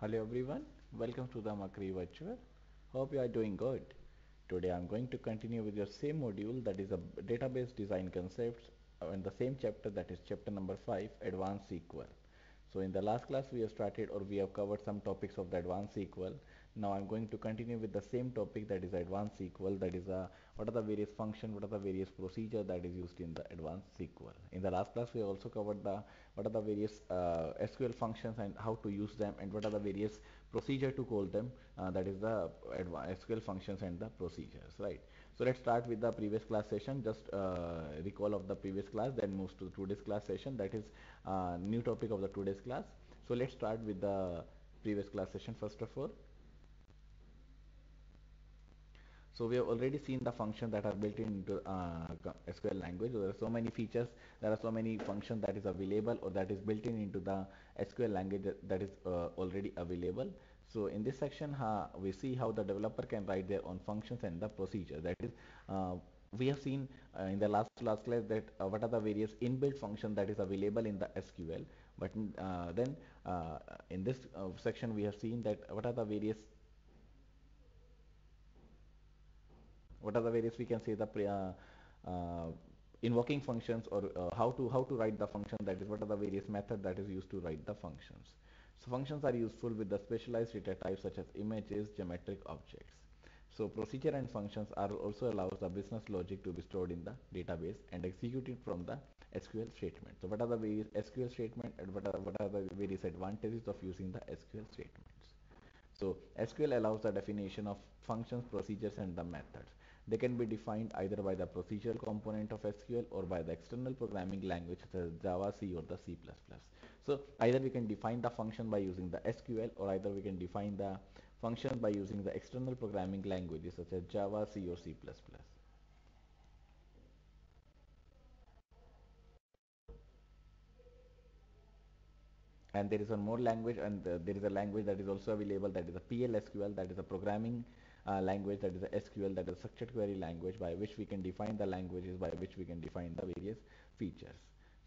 Hello everyone, welcome to the Mercury Virtual. Hope you are doing good. Today I am going to continue with your same module, that is a database design concepts, in the same chapter, that is chapter number 5, Advanced SQL. So in the last class we have started, or we have covered some topics of the Advanced SQL. Now I am going to continue with the same topic, that is Advanced SQL, that is what are the various functions, what are the various procedure that is used in the Advanced SQL. In the last class we also covered the what are the various SQL functions and how to use them, and what are the various procedure to call them, that is the SQL functions and the procedures, right? So let's start with the previous class session. Just recall of the previous class, then moves to today's class session, that is new topic of the today's class. So let's start with the previous class session first of all. So we have already seen the functions that are built into SQL language. There are so many features, there are so many functions that is available or that is built in into the SQL language that is already available. So in this section, we see how the developer can write their own functions and the procedure. That is, we have seen in the last class that what are the various inbuilt functions that is available in the SQL. But then in this section, we have seen that what are the various we can say the invoking functions, or how to write the function, that is what are the various methods that is used to write the functions. So functions are useful with the specialized data types such as images, geometric objects. So procedure and functions are also allows the business logic to be stored in the database and executed from the SQL statement. So what are the various SQL statement, and what are the various advantages of using the SQL statements? So SQL allows the definition of functions, procedures, and the methods. They can be defined either by the procedural component of SQL or by the external programming language such as Java, C, or the C++. So either we can define the function by using the SQL, or either we can define the function by using the external programming languages such as Java, C, or C++. And there is one more language, and there is a language that is also available, that is a PLSQL, that is a programming language, that is a SQL, that is a structured query language, by which we can define the languages by which we can define the various features.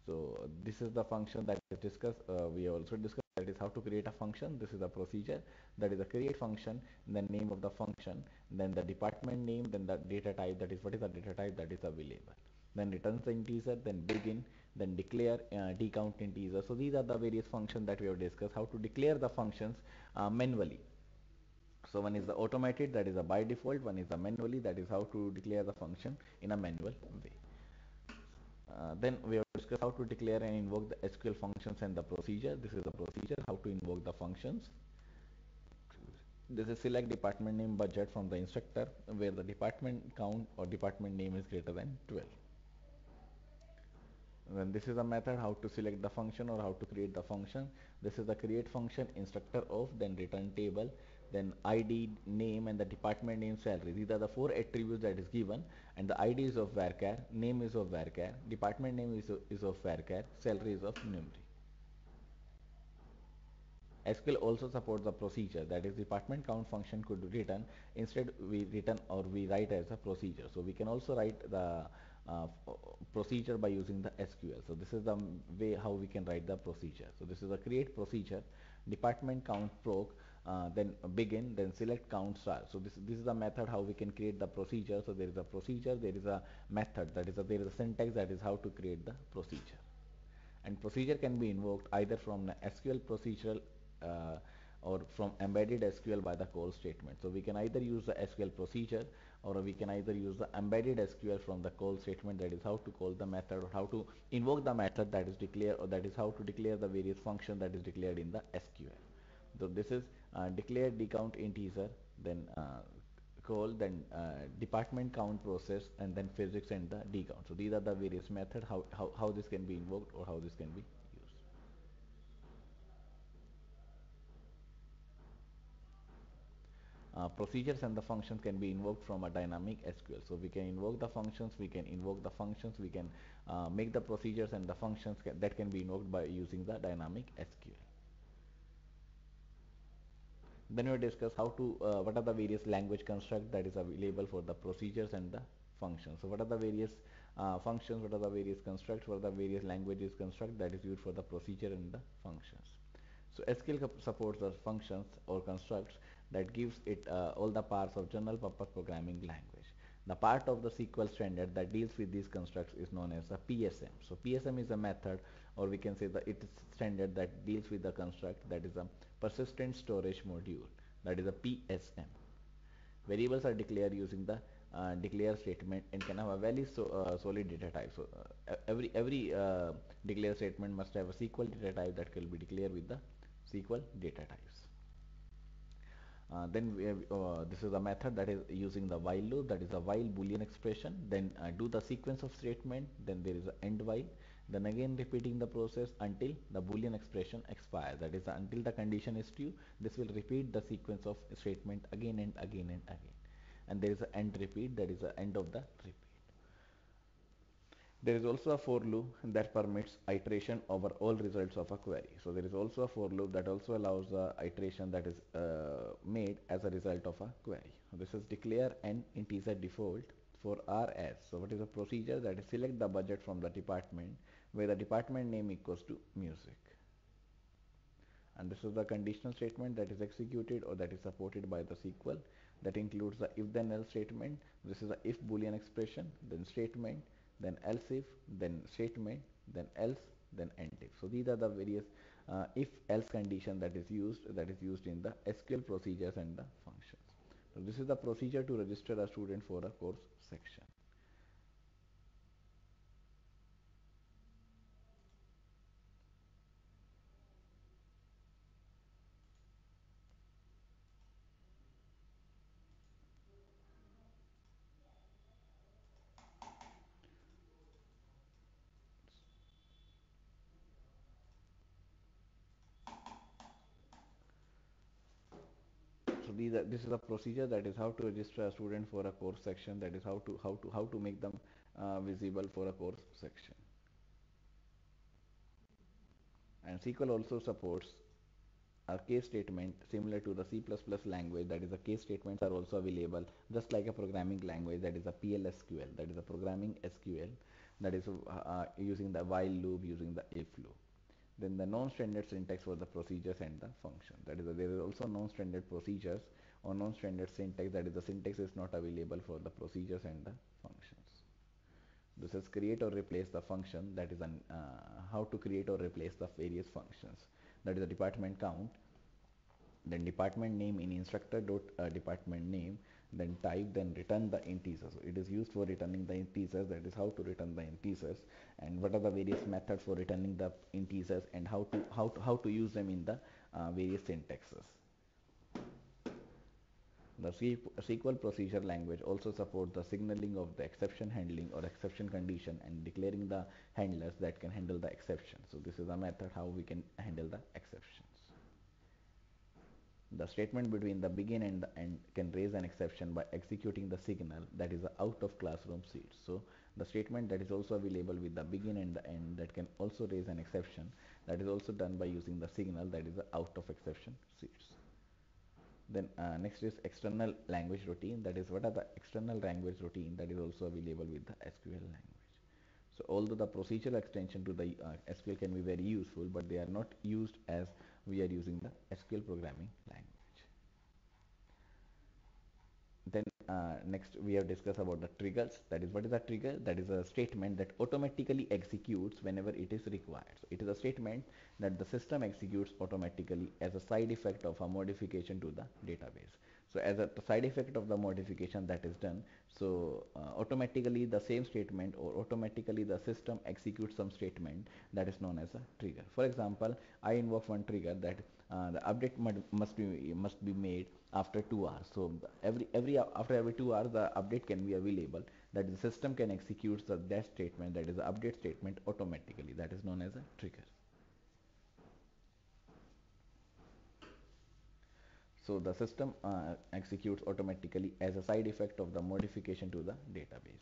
So this is the function that we discussed. We also discussed, that is how to create a function. This is the procedure, that is a create function, then name of the function, then the department name, then the data type, that is what is the data type that is available, then returns the integer, then begin, then declare decount integer. So these are the various functions that we have discussed, how to declare the functions manually. So one is the automated, that is a by default. One is the manually, that is how to declare the function in a manual way. Then we have discussed how to declare and invoke the SQL functions and the procedure. This is the procedure, how to invoke the functions. This is select department name budget from the instructor where the department count or department name is greater than 12. Then this is a method how to select the function or how to create the function. This is the create function, instructor of, then return table, then ID, name, and the department name, salary. These are the four attributes that is given, and the ID is of varchar, name is of varchar, department name is of varchar, salary is of numeric. SQL also supports the procedure, that is department count function could be written, instead we return or we write as a procedure. So we can also write the uh, procedure by using the SQL. So this is the way how we can write the procedure. So this is a create procedure, department count proc, then begin, then select count star. So this is the method how we can create the procedure. So there is a procedure, there is a method, that is there is a syntax, that is how to create the procedure. And procedure can be invoked either from the SQL procedural uh, or from embedded SQL by the call statement. So we can either use the SQL procedure, or we can either use the embedded SQL from the call statement, that is how to call the method or how to invoke the method that is declared, or that is how to declare the various function that is declared in the SQL. So this is declare decount integer, then call, then department count process, and then physics and the decount. So these are the various methods how this can be invoked or how this can be used. Procedures and the functions can be invoked from a dynamic SQL. So we can invoke the functions, we can invoke the functions, we can make the procedures and the functions that can be invoked by using the dynamic SQL. Then we discuss how to what are the various language construct that is available for the procedures and the functions. So what are the various functions, what are the various constructs, what are the various languages construct that is used for the procedure and the functions. So SQL supports the functions or constructs that gives it all the parts of general purpose programming language. The part of the SQL standard that deals with these constructs is known as a PSM. So PSM is a method, or we can say that it is standard that deals with the construct that is a persistent storage module, that is a PSM. Variables are declared using the declare statement and can have a very solid data type. So every declare statement must have a SQL data type that can be declared with the SQL data types. Then we have, this is a method that is using the while loop, that is a while boolean expression. Then do the sequence of statement. Then there is a end while. Then again repeating the process until the boolean expression expires. That is until the condition is true. This will repeat the sequence of statement again and again and again. And there is a end repeat, that is the end of the repeat. There is also a for loop that permits iteration over all results of a query. So there is also a for loop that also allows the iteration that is made as a result of a query. This is declare an integer default for RS. So what is a procedure that is select the budget from the department where the department name equals to music. And this is the conditional statement that is executed or that is supported by the SQL. That includes the if then else statement. This is a if boolean expression, then statement, then else if, then statement, then else, then end if. So these are the various if else condition that is used in the SQL procedures and the functions. So this is the procedure to register a student for a course section. So this is a procedure that is how to register a student for a course section, that is how to make them visible for a course section. And SQL also supports a case statement similar to the C++ language, that is the case statements are also available just like a programming language, that is a PLSQL, that is a programming SQL, that is using the while loop, using the if loop. Then the non-standard syntax for the procedures and the function, that is there is also non-standard procedures or non-standard syntax, that is the syntax is not available for the procedures and the functions. This is create or replace the function, that is how to create or replace the various functions, that is the department count, then department name in instructor dot department name, then type, then return the integers. So it is used for returning the integers, that is how to return the integers, and what are the various methods for returning the integers, and how to use them in the various syntaxes. The SQL procedure language also supports the signaling of the exception handling or exception condition and declaring the handlers that can handle the exception. So this is a method how we can handle the exceptions. The statement between the begin and the end can raise an exception by executing the signal, that is the out of classroom seats. So the statement that is also available with the begin and the end that can also raise an exception, that is also done by using the signal, that is the out of exception seats. Then next is external language routine, that is what are the external language routine that is also available with the SQL language. So although the procedural extension to the SQL can be very useful, but they are not used as we are using the SQL programming language. Then next we have discussed about the triggers, that is what is a trigger, that is a statement that automatically executes whenever it is required. So it is a statement that the system executes automatically as a side effect of a modification to the database. So as a side effect of the modification that is done, so automatically the same statement or automatically the system executes some statement that is known as a trigger. For example, I invoke one trigger that the update must be made after 2 hours. So after every 2 hours the update can be available, that the system can execute that statement, that is the update statement automatically, that is known as a trigger. So the system executes automatically as a side effect of the modification to the database.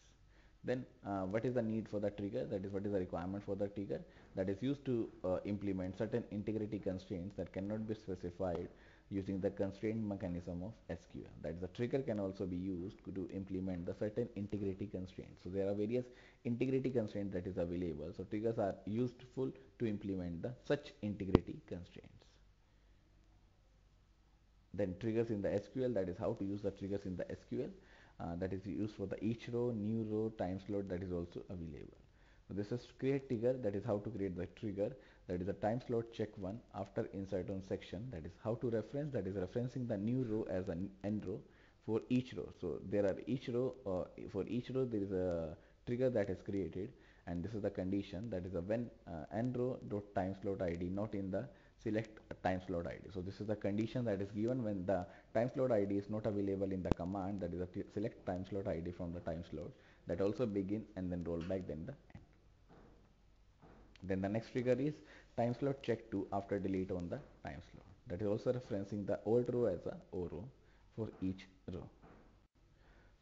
Then what is the need for the trigger, that is what is the requirement for the trigger, that is used to implement certain integrity constraints that cannot be specified using the constraint mechanism of SQL. That is, the trigger can also be used to implement the certain integrity constraints. So there are various integrity constraints that is available. So triggers are useful to implement the such integrity constraints. Then triggers in the SQL, that is how to use the triggers in the SQL. That is used for the each row, new row, time slot, that is also available. So this is create trigger, that is how to create the trigger, that is a time slot check 1 after insert on section, that is how to reference, that is referencing the new row as an end row for each row. So there are each row, for each row there is a trigger that is created, and this is the condition, that is a when end row dot time slot id not in the select time slot id. So this is the condition that is given when the time slot id is not available in the command, that is a select time slot id from the time slot, that also begin and then roll back then the end. Then the next trigger is time slot check 2 after delete on the time slot, that is also referencing the old row as a o row for each row.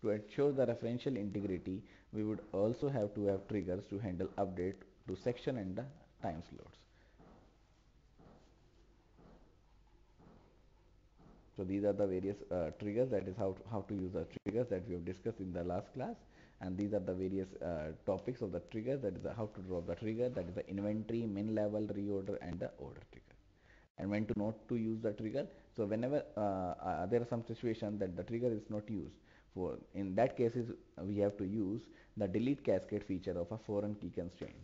To ensure the referential integrity, we would also have to have triggers to handle update to section and the time slots. So these are the various triggers, that is how to use the triggers that we have discussed in the last class. And these are the various topics of the trigger, that is how to draw the trigger, that is the inventory, min level, reorder, and the order trigger. And when to not to use the trigger. So whenever there are some situations that the trigger is not used, for in that cases we have to use the delete cascade feature of a foreign key constraint.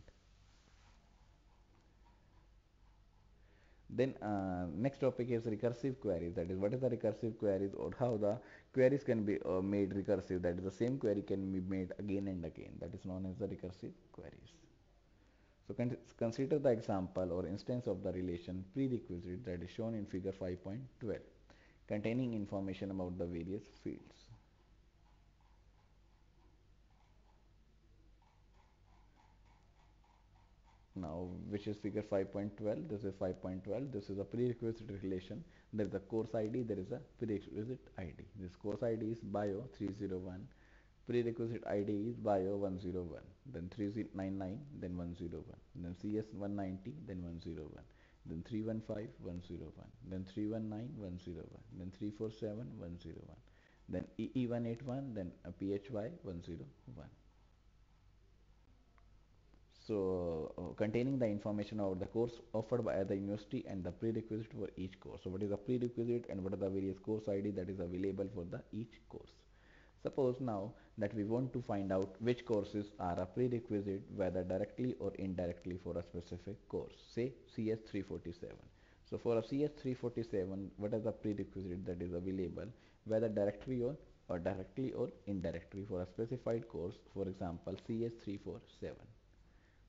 Then next topic is recursive queries, that is what is the recursive queries or how the queries can be made recursive, that is the same query can be made again and again, that is known as the recursive queries. So consider the example or instance of the relation prerequisite that is shown in figure 5.12 containing information about the various fields. Now which is figure 5.12, this is 5.12, this is a prerequisite relation, there is a course ID, there is a prerequisite ID. This course ID is bio 301, prerequisite ID is bio 101, then 399, then 101, then CS 190, then 101, then 315 101, then 319 101, then 347 101, then EE 181, then PHY 101. So containing the information about the course offered by the university and the prerequisite for each course. So what is the prerequisite and what are the various course ID that is available for the each course. Suppose now that we want to find out which courses are a prerequisite, whether directly or indirectly for a specific course, say CS 347. So for a CS 347, what is the prerequisite that is available, whether directly or indirectly for a specified course, for example CS 347.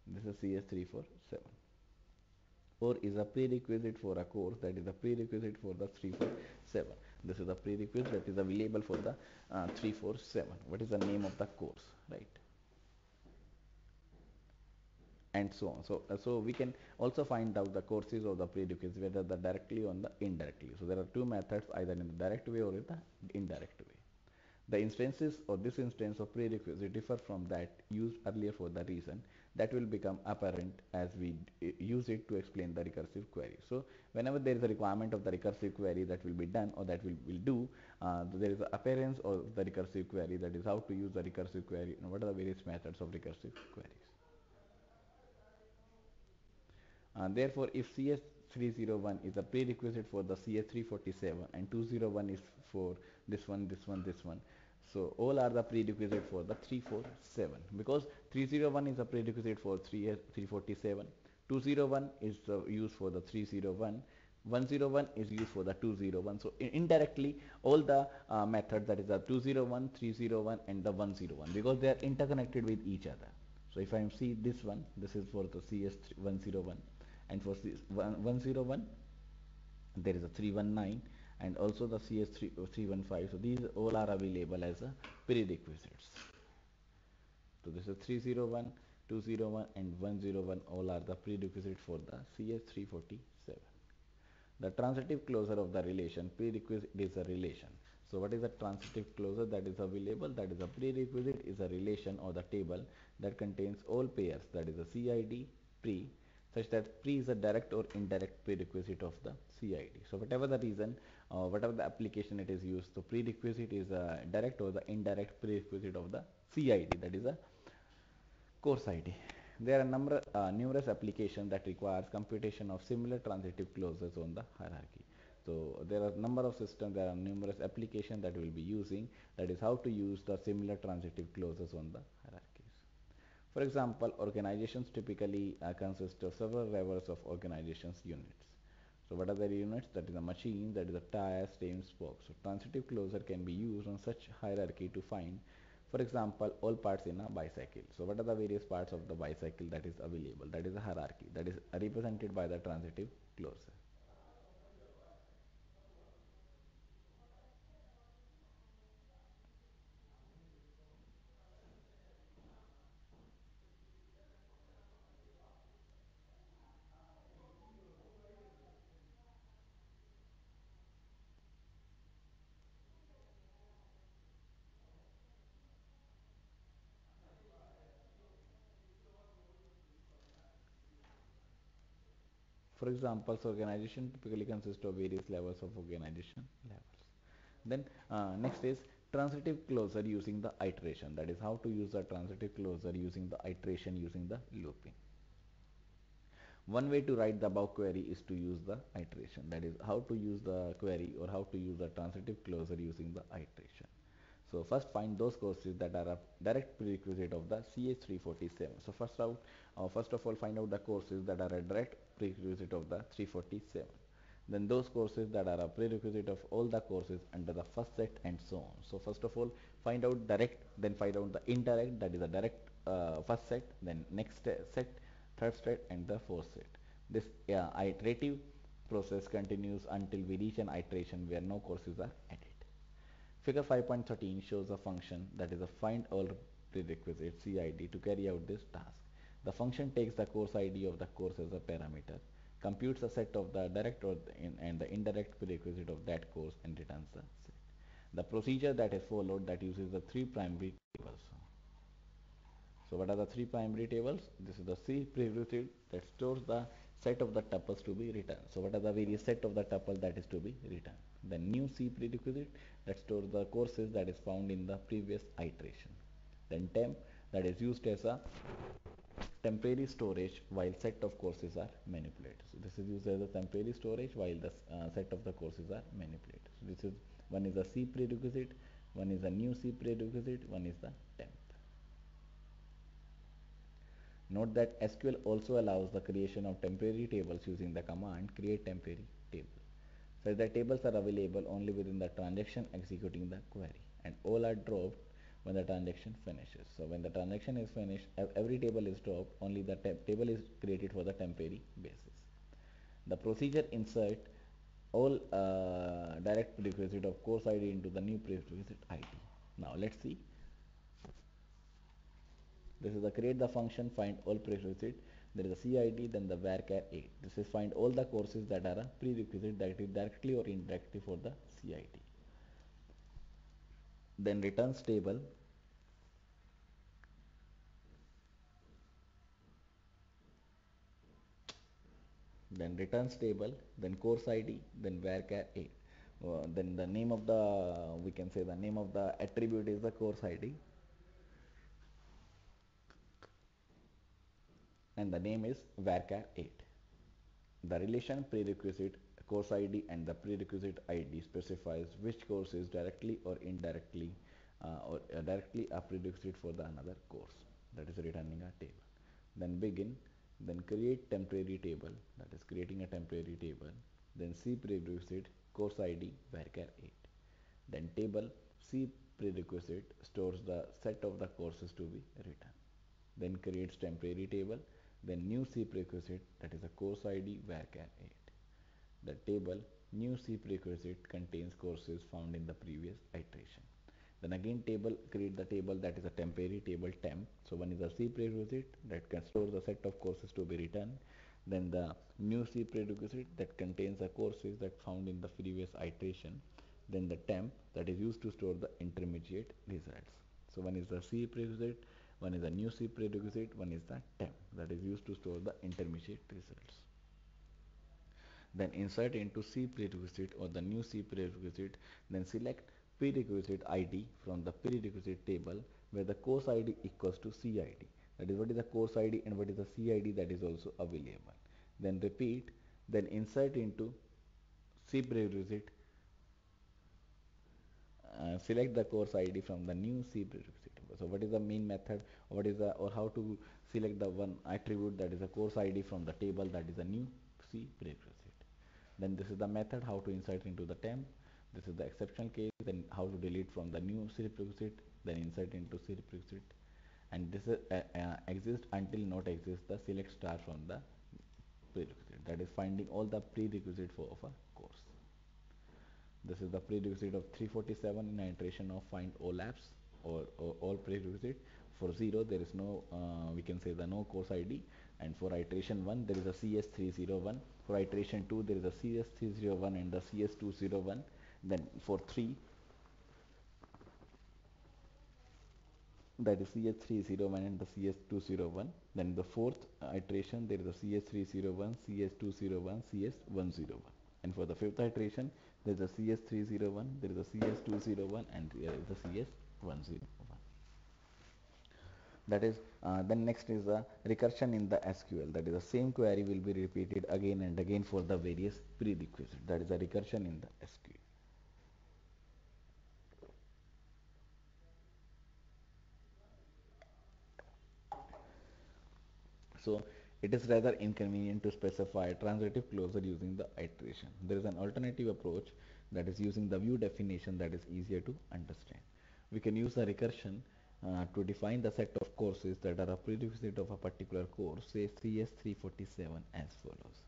This is CS347. Or is a prerequisite for a course, that is a prerequisite for the 347. This is a prerequisite that is available for the 347. What is the name of the course, right? And so on. So we can also find out the courses of the prerequisites, whether the directly or the indirectly. So there are two methods, either in the direct way or in the indirect way. The instances or this instance of prerequisite differ from that used earlier for the reason that will become apparent as we use it to explain the recursive query. So whenever there is a requirement of the recursive query that will be done or that will do, there is an appearance of the recursive query, that is how to use the recursive query and what are the various methods of recursive queries. Therefore, if CS301 is a prerequisite for the CS347 and 201 is for this one, this one, this one, so all are the prerequisite for the 347, because 301 is a prerequisite for 347, 201 is used for the 301, 101 is used for the 201. So indirectly all the methods, that is the 201, 301 and the 101, because they are interconnected with each other. So if I see this one, this is for the CS101, and for CS101 there is a 319 and also the CS315. So these all are available as a prerequisites. So this is 301, 201 and 101, all are the prerequisite for the CS347. The transitive closure of the relation prerequisite is a relation. So what is a transitive closure that is available? That is a prerequisite is a relation or the table that contains all pairs, that is a CID pre, such that pre is a direct or indirect prerequisite of the CID. So whatever the reason, whatever the application it is used, so prerequisite is a direct or the indirect prerequisite of the CID, that is a course ID. There are numerous applications that requires computation of similar transitive clauses on the hierarchy. So there are number of systems, there are numerous applications that we will be using, that is how to use the similar transitive clauses on the hierarchies. For example, organizations typically consist of several levels of organizations units. So what are the units? That is a machine, that is a tire, stem, spokes. So transitive closure can be used on such hierarchy to find, for example, all parts in a bicycle. So what are the various parts of the bicycle that is available? That is a hierarchy that is represented by the transitive closure. For example, so organization typically consists of various levels of organization levels. Then next is transitive closure using the iteration. That is how to use the transitive closure using the iteration, using the looping. One way to write the above query is to use the iteration. That is how to use the query or how to use the transitive closure using the iteration. So first find those courses that are a direct prerequisite of the CH347. So first of all find out the courses that are a direct prerequisite of the 347. Then those courses that are a prerequisite of all the courses under the first set, and so on. So first of all find out direct, then find out the indirect, that is a direct first set, then next set, third set, and the fourth set. This iterative process continues until we reach an iteration where no courses are added. Figure 5.13 shows a function that is a find all prerequisite CID to carry out this task. The function takes the course ID of the course as a parameter, computes a set of the direct and the indirect prerequisite of that course, and returns the set. The procedure that is followed, that uses the three primary tables. So what are the three primary tables? This is the C prerequisite that stores the set of the tuples to be returned. So what are the various set of the tuple that is to be returned? The new C prerequisite that stores the courses that is found in the previous iteration. Then temp, that is used as a temporary storage while set of courses are manipulated. So this is used as a temporary storage while the set of the courses are manipulated. So this is one is a C prerequisite, one is a new C prerequisite, one is the temp. Note that SQL also allows the creation of temporary tables using the command create temporary table. So the tables are available only within the transaction executing the query, and all are dropped when the transaction finishes. So when the transaction is finished, every table is dropped, only the table is created for the temporary basis. The procedure insert all direct prerequisite of course ID into the new prerequisite ID. Now let's see. This is the create the function find all prerequisite. There is a CID, then the varchar 8. This is find all the courses that are a prerequisite, that is directly or indirectly for the CID. Then returns table. Then returns table, then course ID, then varchar 8. Then the name of the, we can say the name of the attribute is the course ID, and the name is varchar 8. The relation prerequisite course ID and the prerequisite ID specifies which course is directly or indirectly directly a prerequisite for the another course, that is returning a table. Then begin, then create temporary table, that is creating a temporary table, then C prerequisite course ID varchar 8. Then table C prerequisite stores the set of the courses to be written. Then creates temporary table, then new C prerequisite, that is a course ID varchar 8. The table new C prerequisite contains courses found in the previous iteration. Then again table, create the table that is a temporary table temp. So one is a C prerequisite that can store the set of courses to be written. Then the new C prerequisite that contains the courses that found in the previous iteration. Then the temp that is used to store the intermediate results. So one is the C prerequisite, one is a new C prerequisite, one is the temp that is used to store the intermediate results. Then insert into C prerequisite or the new C prerequisite, then select prerequisite ID from the prerequisite table where the course ID equals to CID. That is what is the course ID and what is the CID that is also available. Then repeat, then insert into C prerequisite, select the course ID from the new C prerequisite. So what is the main method, what is the, or how to select the one attribute that is a course ID from the table that is a new C prerequisite. Then this is the method how to insert into the temp. This is the exceptional case, then how to delete from the new C prerequisite, then insert into C prerequisite. And this is exist until not exist the select star from the prerequisite, that is finding all the prerequisite for of a course. This is the prerequisite of 347 in an iteration of find all apps, or all prerequisite. For 0 there is no, we can say the no course ID, and for iteration 1 there is a CS301, for iteration 2 there is a CS301 and the CS201, then for 3 that is CS301 and the CS201, then the fourth iteration there is a CS301, CS201, CS101, and for the fifth iteration there is a CS301, there is a CS201, and there is a CS101. That is, then next is the recursion in the SQL, that is the same query will be repeated again and again for the various prerequisites, that is a recursion in the SQL. So it is rather inconvenient to specify a transitive closure using the iteration. There is an alternative approach, that is using the view definition, that is easier to understand. We can use the recursion to define the set of courses that are a prerequisite of a particular course, say CS347, as follows.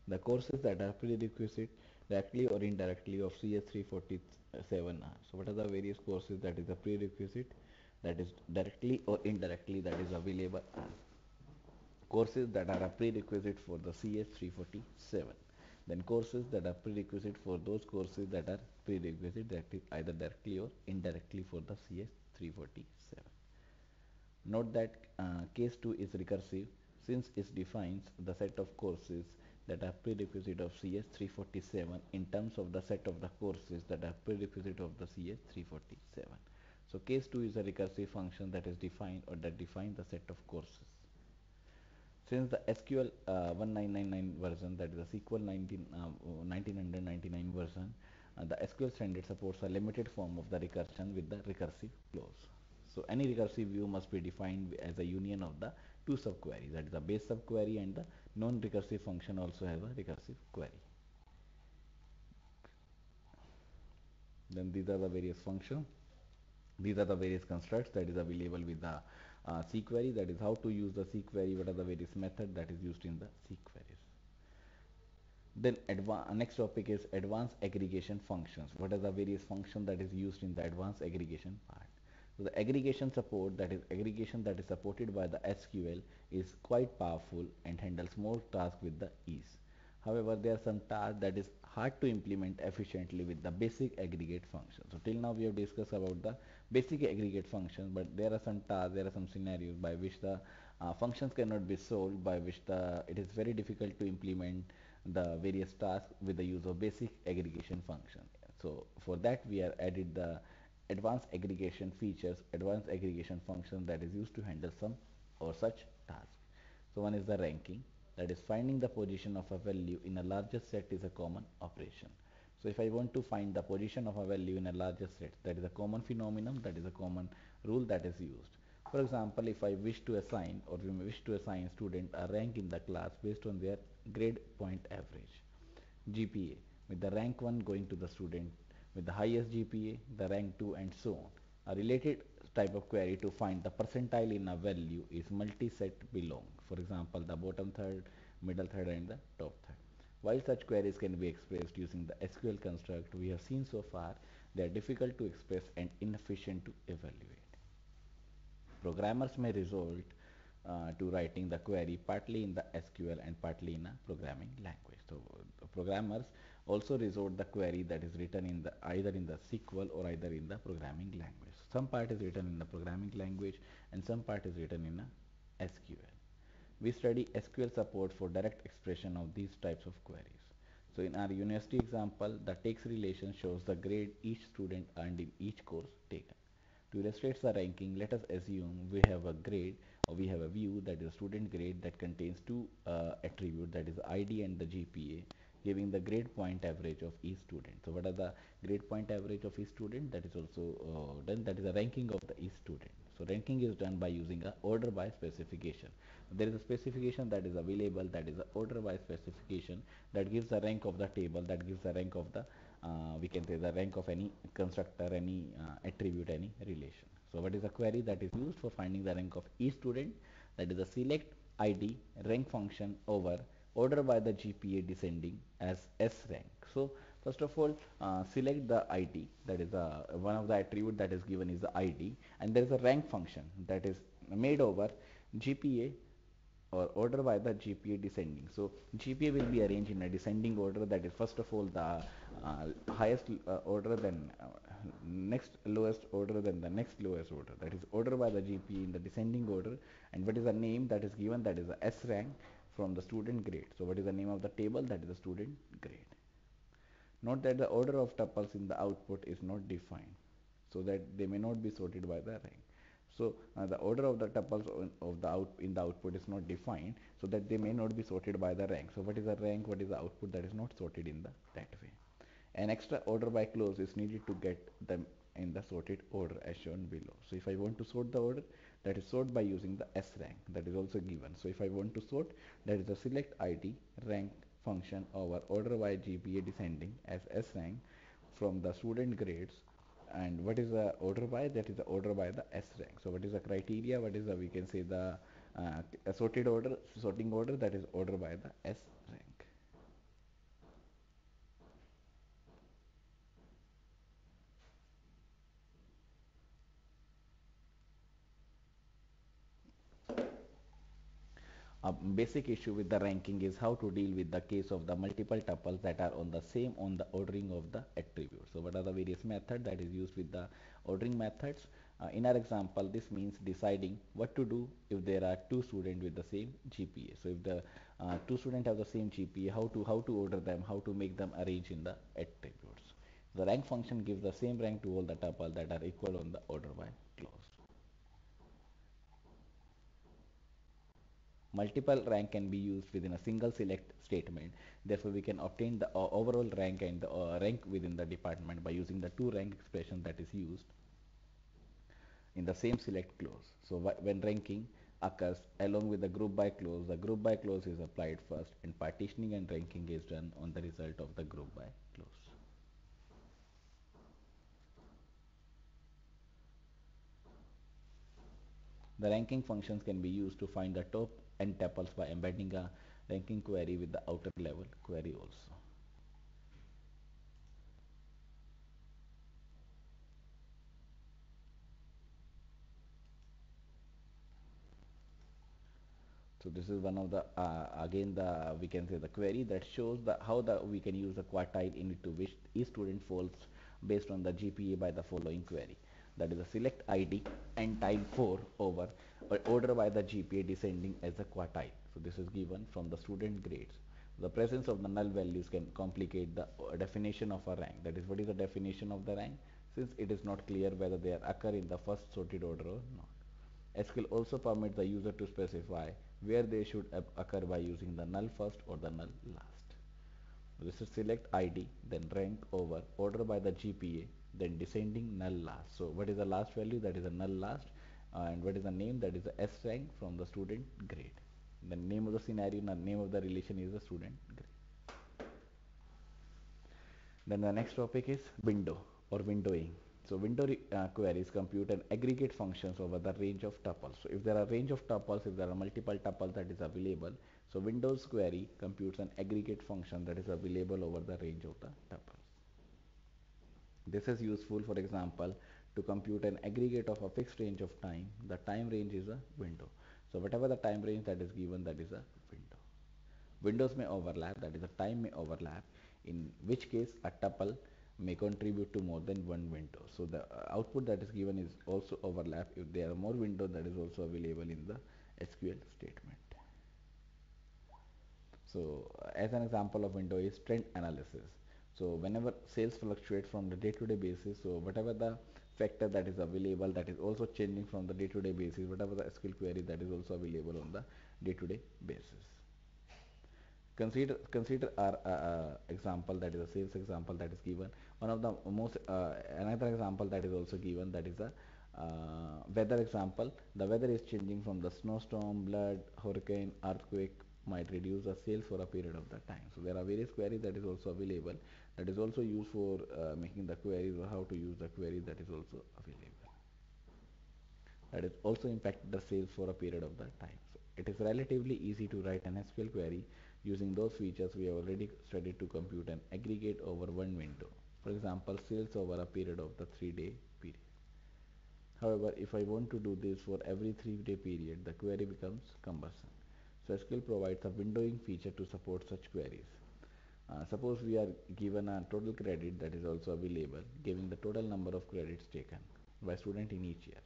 The courses that are prerequisite directly or indirectly of CS347 are. So what are the various courses that is a prerequisite, that is directly or indirectly, that is available as courses that are a prerequisite for the CS347. Then courses that are prerequisite for those courses that are prerequisite directly, either directly or indirectly for the CS347. Note that case 2 is recursive since it defines the set of courses that are prerequisite of CS347 in terms of the set of the courses that are prerequisite of the CS347. So case 2 is a recursive function that is defined, or that defines the set of courses. Since the SQL 1999 version, that is the SQL 1999 version, the SQL standard supports a limited form of the recursion with the recursive clause. So any recursive view must be defined as a union of the two subqueries, that is the base subquery, and the non-recursive function also has a recursive query. Then these are the various functions. These are the various constructs that is available with the cquery, that is how to use the cquery, what are the various methods that is used in the cqueries. Then next topic is advanced aggregation functions. What are the various functions that is used in the advanced aggregation part? So the aggregation support, that is aggregation that is supported by the SQL, is quite powerful and handles more tasks with the ease. However, there are some tasks that is hard to implement efficiently with the basic aggregate function. So till now we have discussed about the basic aggregate function, but there are some tasks, there are some scenarios by which the functions cannot be solved, by which it is very difficult to implement the various tasks with the use of basic aggregation function. So for that we are added the advanced aggregation features, advanced aggregation function that is used to handle some or such tasks. So one is the ranking, that is finding the position of a value in a larger set is a common operation. So if I want to find the position of a value in a larger set, that is a common phenomenon, that is a common rule that is used. For example, if I wish to assign, or we wish to assign student a rank in the class based on their grade point average, GPA, with the rank 1 going to the student with the highest GPA, the rank 2, and so on. A related type of query to find the percentile in a value is multi-set belong. For example, the bottom third, middle third, and the top third. While such queries can be expressed using the SQL construct we have seen so far, they are difficult to express and inefficient to evaluate. Programmers may resort to writing the query partly in the SQL and partly in a programming language. So programmers also resort the query that is written in the either in the SQL or either in the programming language. Some part is written in the programming language and some part is written in a SQL. We study SQL support for direct expression of these types of queries. So in our university example, the text relation shows the grade each student earned in each course taken. To illustrate the ranking, let us assume we have a grade, or we have a view that is a student grade that contains two attributes, that is ID and the GPA. giving the grade point average of each student. So what are the grade point average of each student? That is also done. That is the ranking of the each student. So ranking is done by using a order by specification. There is a specification that is available, that is a order by specification, that gives the rank of the table, that gives the rank of the we can say the rank of any constructor, any attribute, any relation. So what is a query that is used for finding the rank of each student? That is a select id rank function over order by the GPA descending as S rank. So first of all, select the id, that is one of the attribute that is given is the id, and there is a rank function that is made over GPA or order by the GPA descending. So GPA will be arranged in a descending order, that is first of all the highest order, then next lowest order, then the next lowest order, that is order by the GPA in the descending order. And what is the name that is given? That is the S rank from the student grade. So what is the name of the table? That is the student grade. Note that the order of tuples in the output is not defined, so that they may not be sorted by the rank. So the order of the tuples of the in the output is not defined, so that they may not be sorted by the rank. So what is the rank? What is the output? That is not sorted in that way. An extra order by clause is needed to get them in the sorted order as shown below. So if I want to sort the order, that is sort by using the S rank, that is also given. So if I want to sort, that is the select id rank function over order by GPA descending as S rank from the student grades. And what is the order by? That is the order by the S rank. So what is the criteria? What is the, we can say the sorted order, sorting order, that is order by the S rank. A basic issue with the ranking is how to deal with the case of the multiple tuples that are on the same on the ordering of the attributes. So what are the various methods that is used with the ordering methods? In our example, this means deciding what to do if there are two students with the same GPA. So if the two students have the same GPA, how to order them, how to make them arrange in the attributes. The rank function gives the same rank to all the tuples that are equal on the order by clause. Multiple rank can be used within a single select statement. Therefore, we can obtain the overall rank and the rank within the department by using the two rank expression that is used in the same select clause. So when ranking occurs along with the group by clause, the group by clause is applied first, and partitioning and ranking is done on the result of the group by clause. The ranking functions can be used to find the top n tuples by embedding a ranking query with the outer level query also. So this is one of the again the we can say the query that shows the how the we can use the quartile into which each student falls based on the GPA by the following query. That is the select ID and time 4 over order by the GPA descending as a quartile. So this is given from the student grades. The presence of the null values can complicate the definition of a rank. That is, what is the definition of the rank? Since it is not clear whether they occur in the first sorted order or not. SQL also permits the user to specify where they should occur by using the null first or the null last. This is select ID, then rank over order by the GPA, then descending null last. So what is the last value? That is the null last. And what is the name? That is the S rank from the student grade. The name of the scenario, the name of the relation is the student grade. Then the next topic is window or windowing. So window queries compute an aggregate functions over the range of tuples. So if there are range of tuples, if there are multiple tuples that is available, so Windows query computes an aggregate function that is available over the range of the tuples. This is useful, for example, to compute an aggregate of a fixed range of time. The time range is a window. So whatever the time range that is given, that is a window. Windows may overlap, that is the time may overlap, in which case a tuple may contribute to more than one window. So the output that is given is also overlap. If there are more windows, that is also available in the SQL statement. So as an example of window is trend analysis. So whenever sales fluctuate from the day-to-day basis, so whatever the factor that is available, that is also changing from the day-to-day basis, whatever the SQL query that is also available on the day-to-day basis. Consider our example, that is a sales example that is given. One of the most another example that is also given, that is a weather example. The weather is changing from the snowstorm, flood, hurricane, earthquake might reduce the sales for a period of the time. So there are various queries that is also available, that is also used for making the queries, or how to use the query that is also available, that is also impact the sales for a period of the time. So it is relatively easy to write an SQL query using those features we have already studied to compute an aggregate over one window. For example, sales over a period of the 3-day period. However, if I want to do this for every 3-day period, the query becomes cumbersome. So SQL provides a windowing feature to support such queries. Suppose we are given a total credit that is also available, giving the total number of credits taken by student in each year.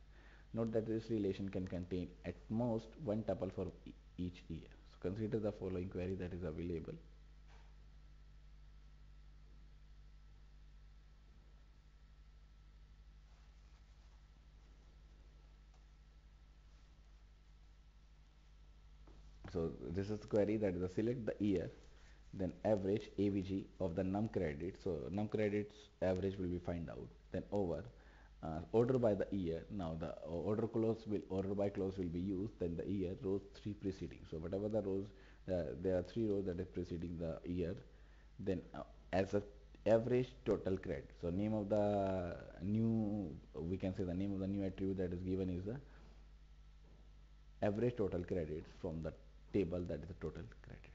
Note that this relation can contain at most one tuple for each year. So consider the following query that is available. So this is the query that is a select the year, then average AVG of the num credits. So num credits average will be find out. Then over order by the year. Now the order by clause will be used. Then the year, rows 3 preceding. So whatever the rows, there are 3 rows that is preceding the year. Then as a average total credit. So name of the new, we can say the name of the new attribute that is given is the average total credits from the table, that is the total credits.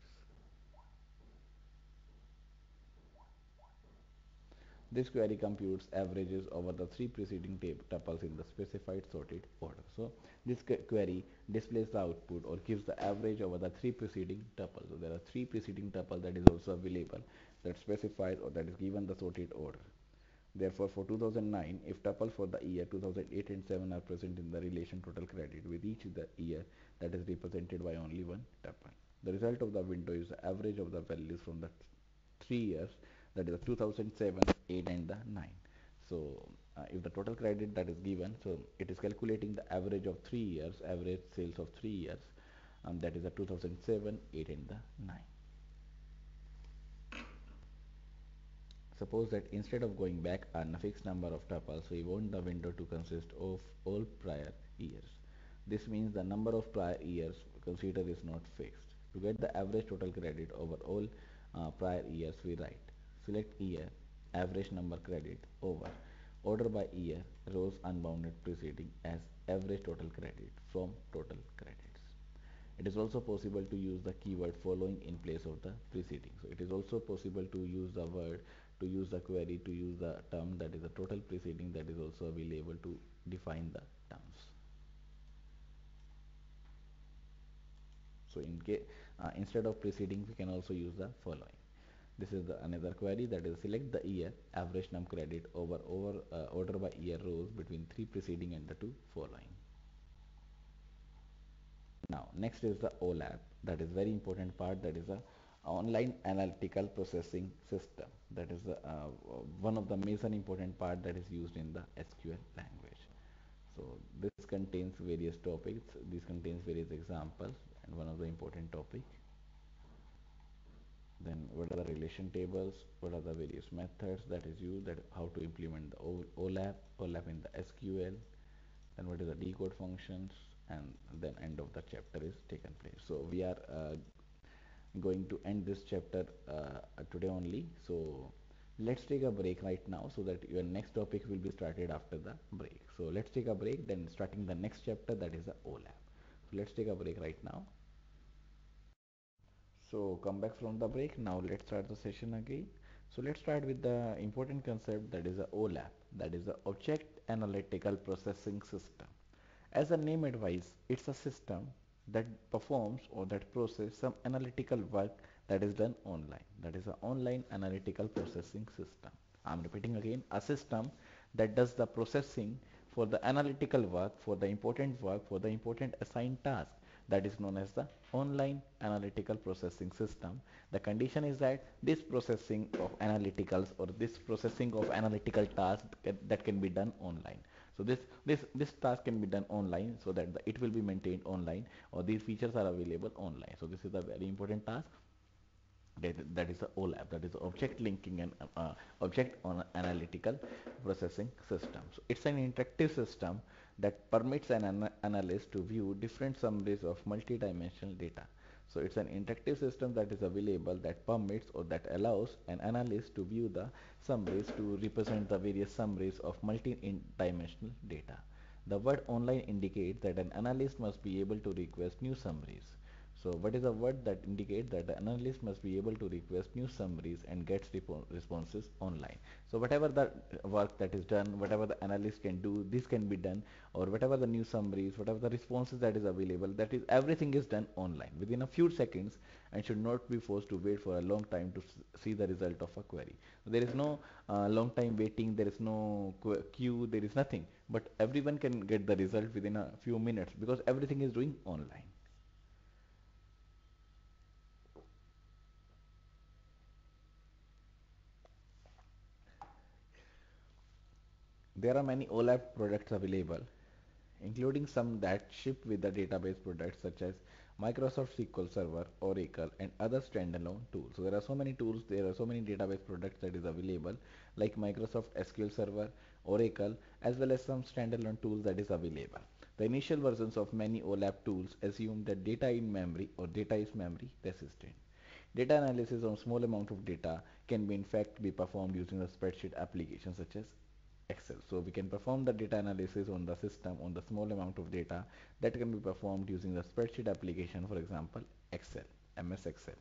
This query computes averages over the 3 preceding tuples in the specified sorted order. So this query displays the output or gives the average over the 3 preceding tuples. So there are 3 preceding tuples that is also available, that specifies or that is given the sorted order. Therefore, for 2009, if tuple for the year 2008 and 7 are present in the relation total credit with each the year, that is represented by only one tuple. The result of the window is the average of the values from the 3 years, that is the 2007, 8 and the 9. So if the total credit that is given, so it is calculating the average of 3 years, average sales of 3 years, that is the 2007, 8 and the 9. Suppose that instead of going back on a fixed number of tuples, we want the window to consist of all prior years. This means the number of prior years considered is not fixed. To get the average total credit over all prior years, we write select year, average number credit over order by year, rows unbounded preceding as average total credit from total credits. It is also possible to use the keyword following in place of the preceding. So it is also possible to use the word, to use the query, to use the term, that is the total preceding, that is also available to define the terms. So instead of preceding, we can also use the following. This is another query, that is select the year, average num credit over order by year rows between 3 preceding and the 2 following. Now next is the OLAP, that is very important part, that is a online analytical processing system, that is one of the major important part that is used in the SQL language. So this contains various topics, this contains various examples, and one of the important topic. Then what are the relation tables, what are the various methods that is used, that how to implement the OLAP in the SQL, then what is the decode functions, and then end of the chapter is taken place. So we are going to end this chapter today only. So let's take a break right now, so that your next topic will be started after the break. So let's take a break, then starting the next chapter, that is the OLAP. So let's take a break right now. So come back from the break. Now let's start the session again. So let's start with the important concept, that is the OLAP, that is the Object Analytical Processing System. As the name advises, it's a system that performs or that processes some analytical work that is done online. That is an online analytical processing system. I'm repeating again, a system that does the processing for the analytical work, for the important assigned task, that is known as the online analytical processing system. The condition is that this processing of analyticals, or this processing of analytical tasks, that can be done online. So this task can be done online, so that it will be maintained online, or these features are available online. So this is a very important task. that is a OLAP, that is object linking and object on analytical processing system. So it's an interactive system that permits an analyst to view different summaries of multidimensional data. So it's an interactive system that is available, that permits or that allows an analyst to view the summaries to represent the various summaries of multi-dimensional data. The word online indicates that an analyst must be able to request new summaries. So what is a word that indicates that the analyst must be able to request new summaries and gets responses online. So whatever the work that is done, whatever the analyst can do, this can be done, or whatever the new summaries, whatever the responses that is available, that is everything is done online within a few seconds and should not be forced to wait for a long time to see the result of a query. There is no long time waiting, there is no queue, there is nothing, but everyone can get the result within a few minutes because everything is doing online. There are many OLAP products available, including some that ship with the database products such as Microsoft SQL Server, Oracle, and other standalone tools. So there are so many tools, there are so many database products that is available, like Microsoft SQL Server, Oracle, as well as some standalone tools that is available. The initial versions of many OLAP tools assume that data in memory or data is memory resistant. Data analysis on small amount of data can be in fact be performed using a spreadsheet application such as Excel. So we can perform the data analysis on the system on the small amount of data that can be performed using the spreadsheet application, for example, Excel, MS Excel.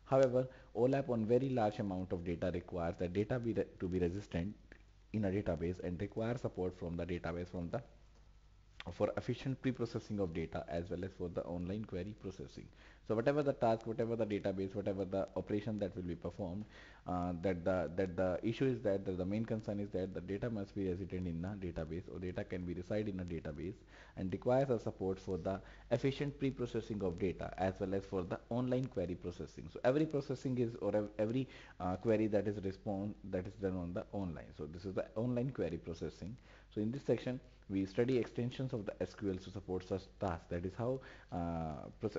However, OLAP on very large amount of data requires the data to be resistant in a database and requires support from the database from the for efficient pre-processing of data as well as for the online query processing. So whatever the task, whatever the database, whatever the operation that will be performed, that the issue is that the main concern is that the data must be resident in a database or data can be reside in a database and requires a support for the efficient pre-processing of data as well as for the online query processing. So every processing is or every query that is done on the online. So this is the online query processing. So in this section we study extensions of the SQL to support such tasks. That is how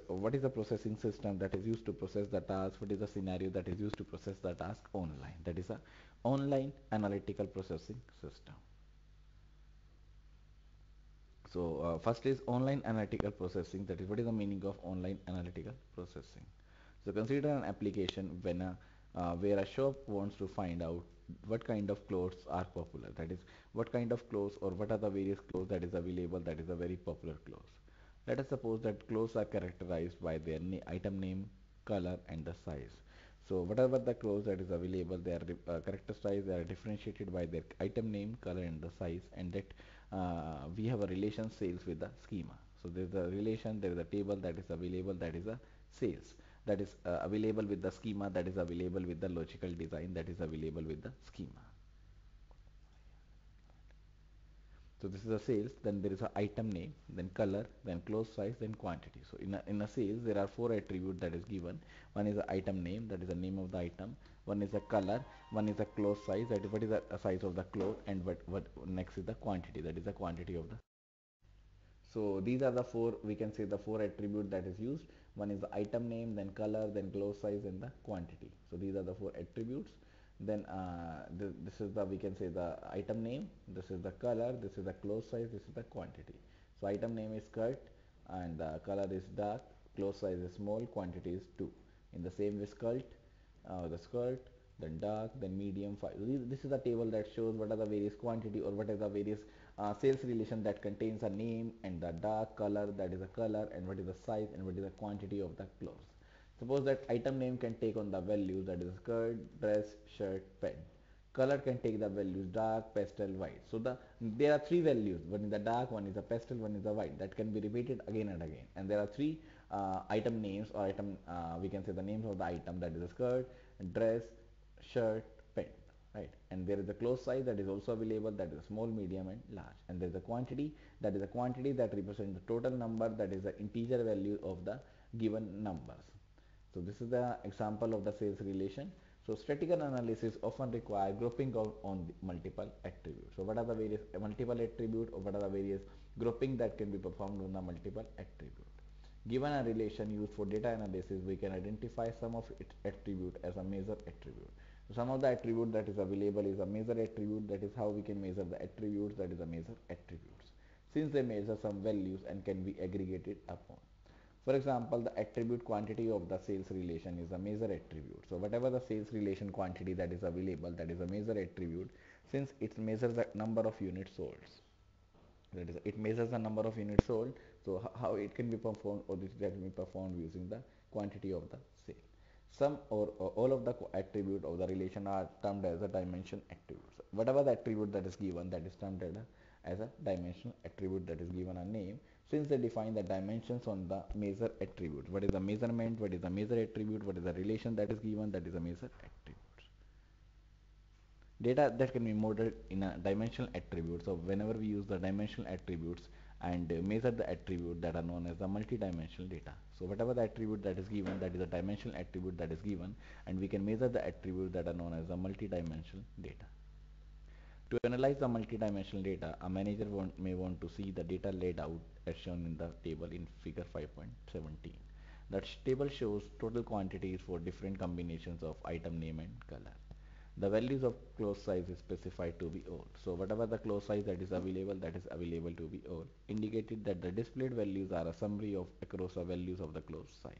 what is the processing system that is used to process the task, what is the scenario that is used to process the task online. That is a online analytical processing system. So first is online analytical processing. That is what is the meaning of online analytical processing. So consider an application when where a shop wants to find out what kind of clothes are popular. That is what kind of clothes or what are the various clothes that is available that is a very popular clothes. Let us suppose that clothes are characterized by their item name, color and the size. So whatever the clothes that is available, they are characterized, they are differentiated by their item name, color and the size, and that we have a relation sales with the schema. So there is a relation, there is a table that is available, that is a sales, that is available with the schema, that is available with the logical design, that is available with the schema. So this is a sales, then there is a item name, then color, then close size, then quantity. So in a sales there are four attributes that is given. One is the item name, that is the name of the item. One is the color, one is the close size, that is what is the size of the cloth, and what next is the quantity, that is the quantity of the. So these are the four, we can say the four attribute that is used. One is the item name, then color, then close size, and the quantity. So these are the four attributes. Then this is the, we can say the item name, this is the color, this is the close size, this is the quantity. So item name is skirt and the color is dark, close size is small, quantity is 2. In the same way skirt, then dark, then medium, 5. This is the table that shows what are the various quantity or what are the various sales relation that contains a name and the dark color, that is a color, and what is the size and what is the quantity of the clothes. Suppose that item name can take on the values, that is skirt, dress, shirt, pen. Color can take the values dark, pastel, white. So there are three values. One is the dark, one is the pastel, one is the white. That can be repeated again and again. And there are three item names or item we can say the names of the item, that is a skirt, dress, shirt, pen, right? And there is a close size that is also available, that is small, medium and large. And there is a quantity, that is a quantity that represents the total number, that is the integer value of the given numbers. So this is the example of the sales relation. So statistical analysis often require grouping of on the multiple attributes. So what are the various multiple attribute or what are the various grouping that can be performed on the multiple attribute? Given a relation used for data analysis, we can identify some of its attribute as a measure attribute. So some of the attribute that is available is a measure attribute, that is how we can measure the attributes, that is a measure attributes. Since they measure some values and can be aggregated upon. For example, the attribute quantity of the sales relation is a measure attribute. So whatever the sales relation quantity that is available, that is a measure attribute, since it measures the number of units sold. That is, it measures the number of units sold. So how it can be performed, or this can be performed using the quantity of the sale. Some or all of the attribute of the relation are termed as a dimension attributes. Whatever the attribute that is given, that is termed as a dimensional attribute, that is given a name, since they define the dimensions on the measure attribute. What is the measurement, what is the measure attribute, what is the relation that is given, that is a measure attribute. Data that can be modeled in a dimensional attribute. So whenever we use the dimensional attributes and measure the attribute, that are known as the multi-dimensional data. So whatever the attribute that is given, that is a dimensional attribute that is given, and we can measure the attribute that are known as the multi-dimensional data. To analyze the multi-dimensional data, a manager may want to see the data laid out as shown in the table in figure 5.17. That table shows total quantities for different combinations of item name and color. The values of close size is specified to be all. So whatever the close size that is available to be all, indicated that the displayed values are a summary of across the values of the close size.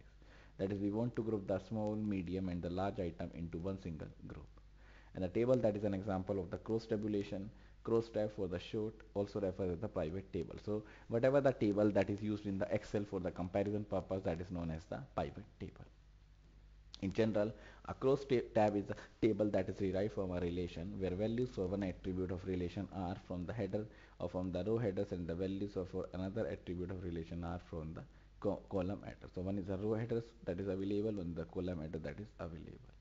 That is, we want to group the small, medium and the large item into one single group. And the table that is an example of the cross tabulation. Cross tab for the short also refers as the pivot table. So whatever the table that is used in the Excel for the comparison purpose, that is known as the pivot table. In general, a cross tab is a table that is derived from a relation where values for one attribute of relation are from the header or from the row headers, and the values for another attribute of relation are from the column header. So one is the row headers that is available, and the column header that is available.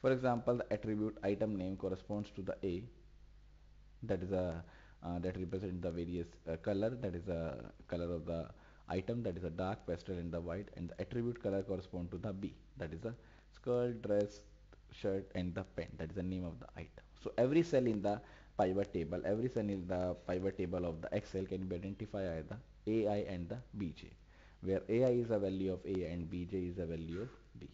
For example, the attribute item name corresponds to the A, that is a that represents the various color, that is a color of the item, that is a dark, pastel and the white, and the attribute color correspond to the B, that is a skirt, dress, shirt and the pen, that is the name of the item. So every cell in the pivot table, of the Excel can be identified as the AI and the BJ, where AI is a value of A and BJ is a value of B.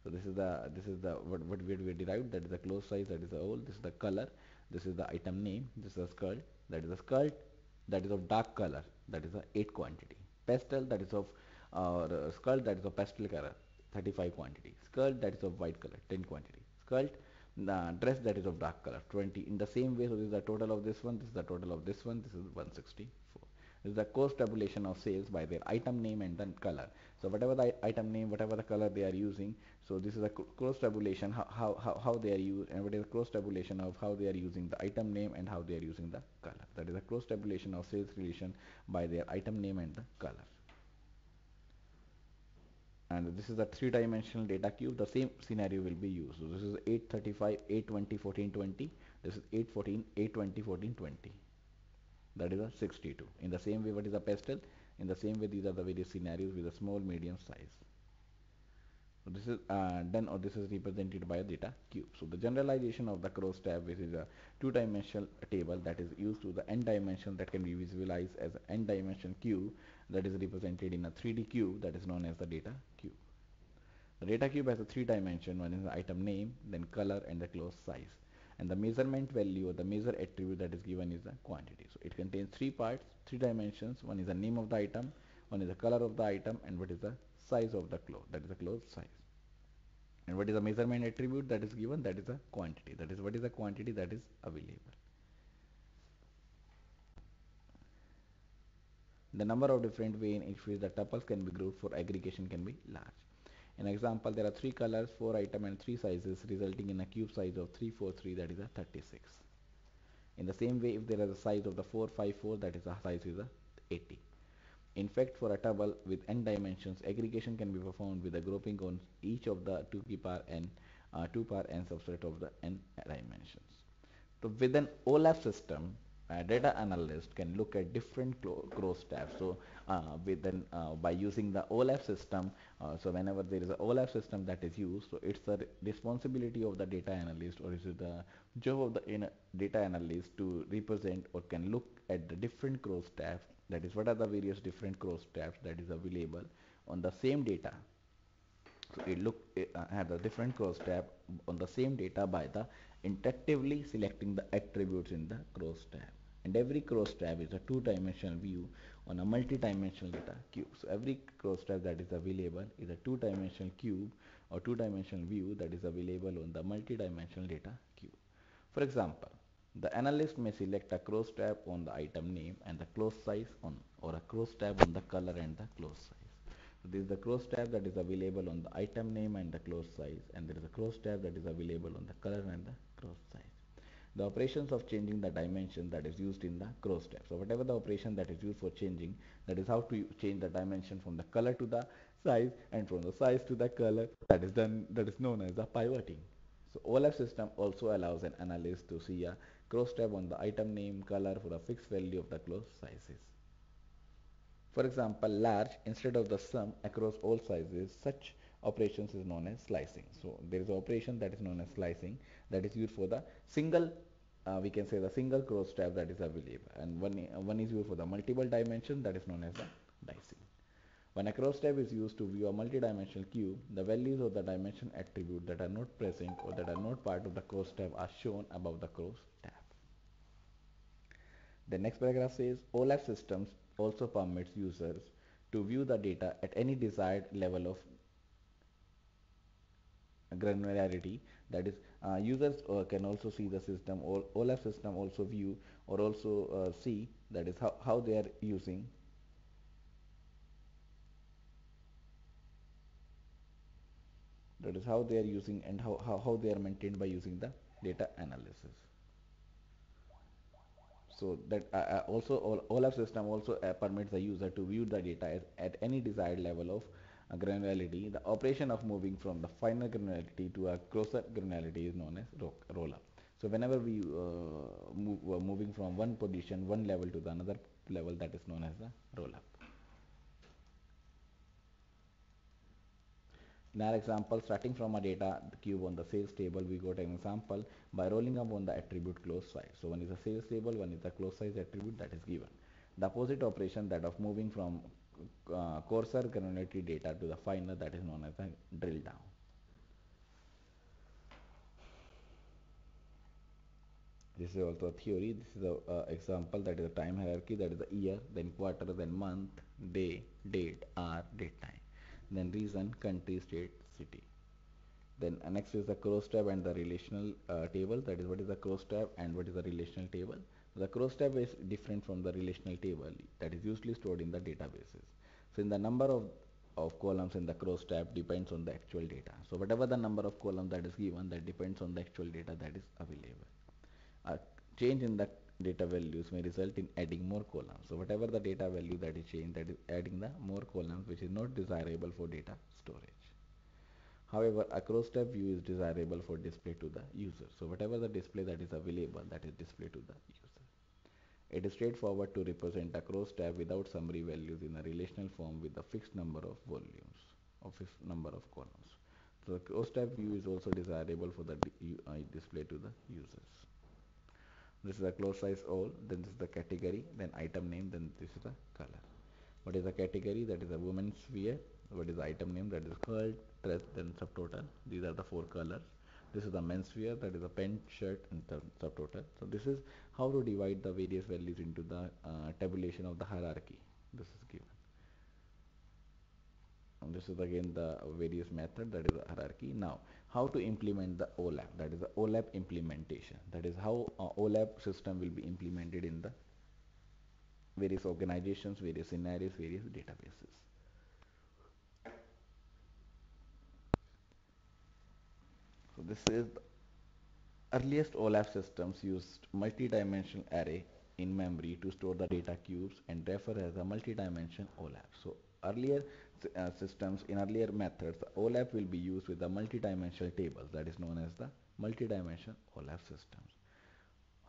So this is the what we derived, that is the close size, that is the all, this is the color, this is the item name, this is the skirt, that is the skirt that is of dark color, that is the 8 quantity. Pastel, that is of skirt that is of pastel color, 35 quantity. Skirt that is of white color, 10 quantity. Skirt dress that is of dark color, 20. In the same way, so this is the total of this one, this is the total of this one, this is 164. This is the cost tabulation of sales by their item name and then color. So whatever the item name, whatever the color they are using, so this is a cross tabulation, how they are used, and what is the cross tabulation of how they are using the item name and how they are using the color. That is a cross tabulation of sales relation by their item name and the color. And this is a three-dimensional data cube. The same scenario will be used. So this is 835, 820, 14, 20. This is 814, 820, 14, 20. That is a 62. In the same way, what is a pastel? In the same way, these are the various scenarios with a small, medium size. So this is done, or this is represented by a data cube. So the generalization of the cross tab, which is a two-dimensional table that is used to the n dimension, that can be visualized as an n dimension cube that is represented in a 3D cube, that is known as the data cube. The data cube has a three dimension. One is the item name, then color and the close size. And the measurement value or the measure attribute that is given is the quantity. So it contains three parts, three dimensions. One is the name of the item, one is the color of the item, and what is the size of the cloth, that is the cloth size. And what is the measurement attribute that is given, that is the quantity, that is what is the quantity that is available. The number of different ways in which the tuples can be grouped for aggregation can be large. In example, there are 3 colors, 4 items and 3 sizes, resulting in a cube size of 343, that is a 36. In the same way, if there is a size of the 454, that is the size is a 80. In fact, for a table with n dimensions, aggregation can be performed with a grouping on each of the 2 power n subset of the n dimensions. So with an OLAP system, a data analyst can look at different cross tabs. So by using the OLAP system, so whenever there is a OLAP system that is used, so it's the responsibility of the data analyst, or is it the job of the data analyst to represent or can look at the different cross tabs, that is what are the various different cross tabs that is available on the same data. So it has a different cross tab on the same data by the interactively selecting the attributes in the cross tab. And every cross tab is a two-dimensional view on a multi-dimensional data cube. So every cross tab that is available is a two-dimensional cube or two-dimensional view that is available on the multi-dimensional data cube. For example, the analyst may select a cross tab on the item name and the close size on, or a cross tab on the color and the close size. So this is the cross tab that is available on the item name and the close size, and there is a cross tab that is available on the color and the cross size. The operations of changing the dimension that is used in the cross tab. So whatever the operation that is used for changing, that is how to change the dimension from the color to the size and from the size to the color, that is done, that is known as the pivoting. So OLAP system also allows an analyst to see a cross tab on the item name, color for a fixed value of the close sizes. For example, large instead of the sum across all sizes, such operations is known as slicing. So there is an operation that is known as slicing that is used for the single, we can say the single cross tab that is available, and one is used for the multiple dimension that is known as the dicing. When a cross tab is used to view a multi-dimensional cube, the values of the dimension attribute that are not present or that are not part of the cross tab are shown above the cross tab. The next paragraph says OLAP systems also permits users to view the data at any desired level of granularity. That is, users can also see the system, or OLAP system also view or also see, that is how they are using and how they are maintained by using the data analysis. So that also OLAP system also permits the user to view the data at any desired level of granularity. The operation of moving from the finer granularity to a grosser granularity is known as roll-up. So whenever we moving from one position, one level to the another level, that is known as the roll-up. In our example, starting from a data cube on the sales table, we got an example by rolling up on the attribute close size. So one is a sales table, one is the close size attribute that is given. The opposite operation, that of moving from coarser granularity data to the finer, that is known as the drill down. This is also a theory. This is the example, that is a time hierarchy, that is the year, then quarter, then month, day, date, hour, date time, then region, country, state, city. Then next is the cross tab and the relational table. That is, what is the cross tab and what is the relational table. The cross tab is different from the relational table that is usually stored in the databases. So in the number of columns in the cross tab depends on the actual data. So whatever the number of columns that is given, that depends on the actual data that is available. A change in the data values may result in adding more columns. So whatever the data value that is changed, that is adding the more columns, which is not desirable for data storage. However, a cross tab view is desirable for display to the user. So whatever the display that is available, that is displayed to the user. It is straightforward to represent a cross tab without summary values in a relational form with a fixed number of volumes or fixed number of columns. So the cross tab view is also desirable for the display to the users. This is the close size all, then this is the category, then item name, then this is the color. What is the category? That is a women's wear. What is the item name? That is skirt, dress, then subtotal. These are the four colors. This is the men's wear, that is a pant, shirt, and subtotal. So this is how to divide the various values into the tabulation of the hierarchy. This is given. And this is again the various method, that is the hierarchy. Now, how to implement the OLAP? That is the OLAP implementation. That is how OLAP system will be implemented in the various organizations, various scenarios, various databases. So this is the earliest OLAP systems used multi-dimensional array in memory to store the data cubes and refer as a multi-dimensional OLAP. So earlier systems, in earlier methods, the OLAP will be used with the multi-dimensional tables, that is known as the multi-dimensional OLAP systems.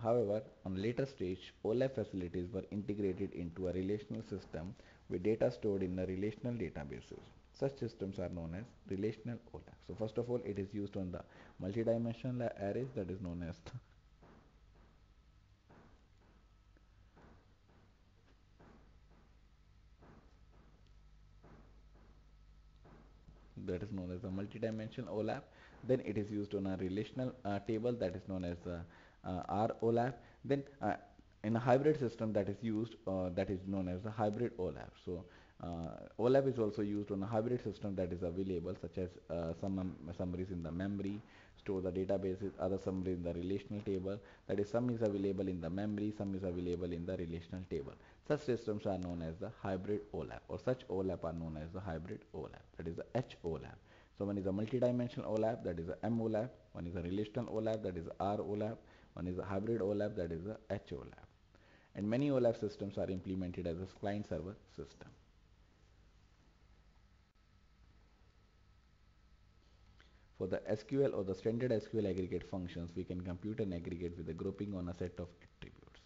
However, on a later stage, OLAP facilities were integrated into a relational system with data stored in the relational databases. Such systems are known as relational OLAP. So first of all, it is used on the multidimensional arrays, that is known as the multidimensional OLAP. Then it is used on a relational table, that is known as R OLAP. Then in a hybrid system, that is used that is known as the hybrid OLAP. So OLAP is also used on a hybrid system that is available, such as some summaries in the memory, store the databases, other summary in the relational table. That is, some is available in the memory, some is available in the relational table. Such systems are known as the hybrid OLAP, or such OLAP are known as the hybrid OLAP, that is the H OLAP. So one is a multidimensional OLAP, that is a M OLAP. One is a relational OLAP, that is R OLAP. One is a hybrid OLAP, that is a H OLAP. And many OLAP systems are implemented as a client-server system. For the SQL or the standard SQL aggregate functions, we can compute an aggregate with a grouping on a set of attributes.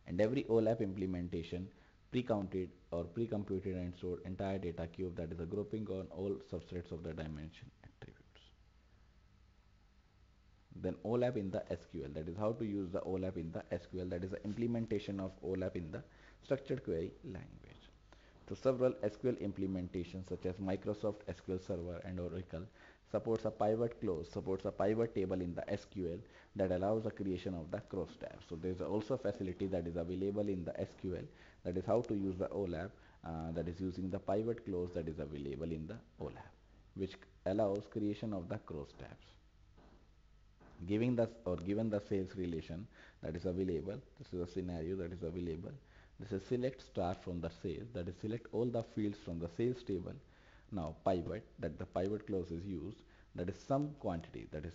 And every OLAP implementation pre-counted or pre-computed and stored entire data cube, that is a grouping on all subsets of the dimension attributes. Then OLAP in the SQL, that is how to use the OLAP in the SQL, that is the implementation of OLAP in the structured query language. So several SQL implementations such as Microsoft SQL Server and Oracle supports a pivot clause, supports a pivot table in the SQL that allows the creation of the cross tabs. So there is also a facility that is available in the SQL, that is how to use the OLAP, that is using the pivot clause that is available in the OLAP, which allows creation of the cross tabs. Given the sales relation that is available, this is a scenario that is available. This is select star from the sales, that is select all the fields from the sales table. Now pivot, that the pivot clause is used, that is sum quantity, that is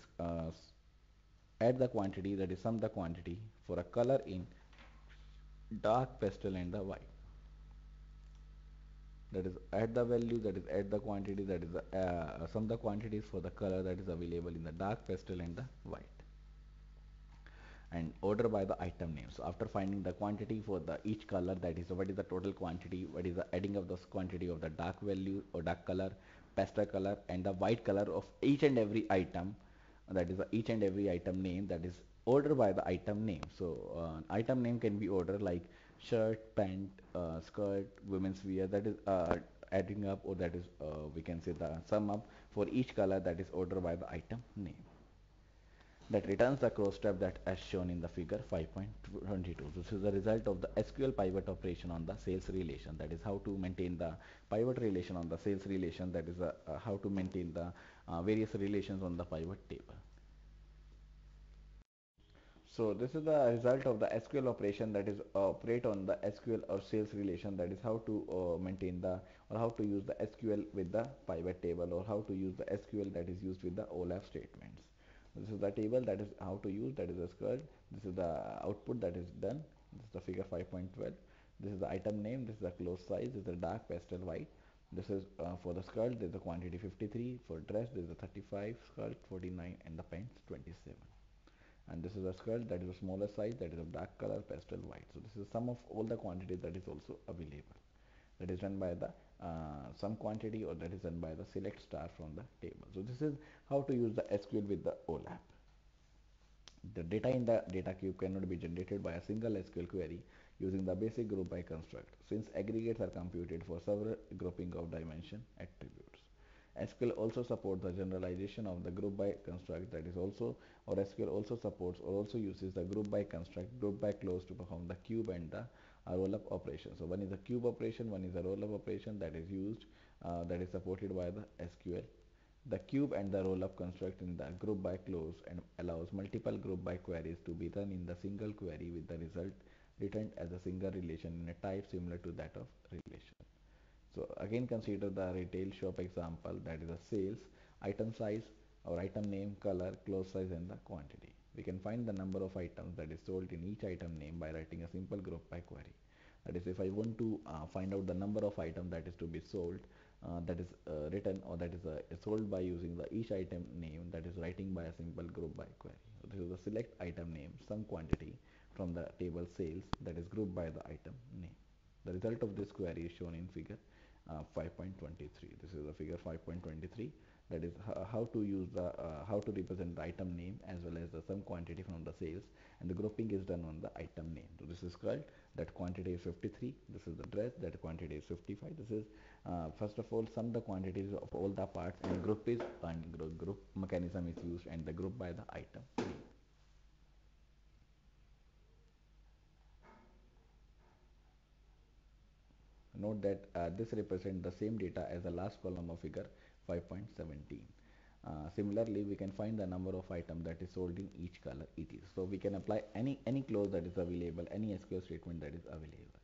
add the quantity, that is sum the quantity for a color in dark pastel and the white. That is add the value, that is add the quantity, that is sum the quantities for the color that is available in the dark pastel and the white. And order by the item name. So after finding the quantity for the each color, that is what is the total quantity, what is the adding of the quantity of the dark value or dark color, pastel color, and the white color of each and every item, that is each and every item name, that is order by the item name. So item name can be ordered like shirt, pant, skirt, women's wear, that is adding up, or that is we can say the sum up for each color, that is ordered by the item name, that returns the cross tab that as shown in the figure 5.22. This is the result of the SQL pivot operation on the sales relation, that is how to maintain the pivot relation on the sales relation, that is how to maintain the various relations on the pivot table. So this is the result of the SQL operation that is operate on the SQL or sales relation, that is how to maintain the, or how to use the SQL with the pivot table, or how to use the SQL that is used with the OLAP statements. This is the table, that is how to use, that is the skirt. This is the output that is done. This is the figure 5.12. This is the item name. This is the close size. This is the dark pastel white. This is for the skirt. There is the quantity 53. For dress, there is the 35. Skirt 49, and the pants 27. And this is a skirt, that is a smaller size, that is a dark color pastel white. So this is sum of all the quantity that is also available, that is done by the sum quantity, or that is done by the select star from the table. So this is how to use the SQL with the OLAP. The data in the data cube cannot be generated by a single SQL query using the basic group by construct, since aggregates are computed for several grouping of dimension attributes. SQL also supports the generalization of the group by construct, that is also, or SQL also supports or also uses the group by construct, group by clause to perform the cube and the roll-up operation. So one is a cube operation, one is a roll-up operation that is used, that is supported by the SQL. The cube and the roll-up construct in the group by clause and allows multiple group by queries to be run in the single query with the result returned as a single relation in a type similar to that of relation. So again consider the retail shop example, that is a sales, item size or item name, color, close size, and the quantity. We can find the number of items that is sold in each item name by writing a simple group by query. That is, if I want to find out the number of items that is to be sold, that is written, or that is sold by using the each item name, that is writing by a simple group by query. So this is the select item name, some quantity from the table sales that is grouped by the item name. The result of this query is shown in figure 5.23. This is the figure 5.23, that is how to use the how to represent the item name as well as the sum quantity from the sales, and the grouping is done on the item name. So this is called that quantity is 53, this is the dress, that quantity is 55. This is first of all sum the quantities of all the parts, and group mechanism is used and the group by the item name. Note that this represents the same data as the last column of figure 5.17. Similarly, we can find the number of items that is sold in each color etc. So we can apply any clause that is available, any SQL statement that is available.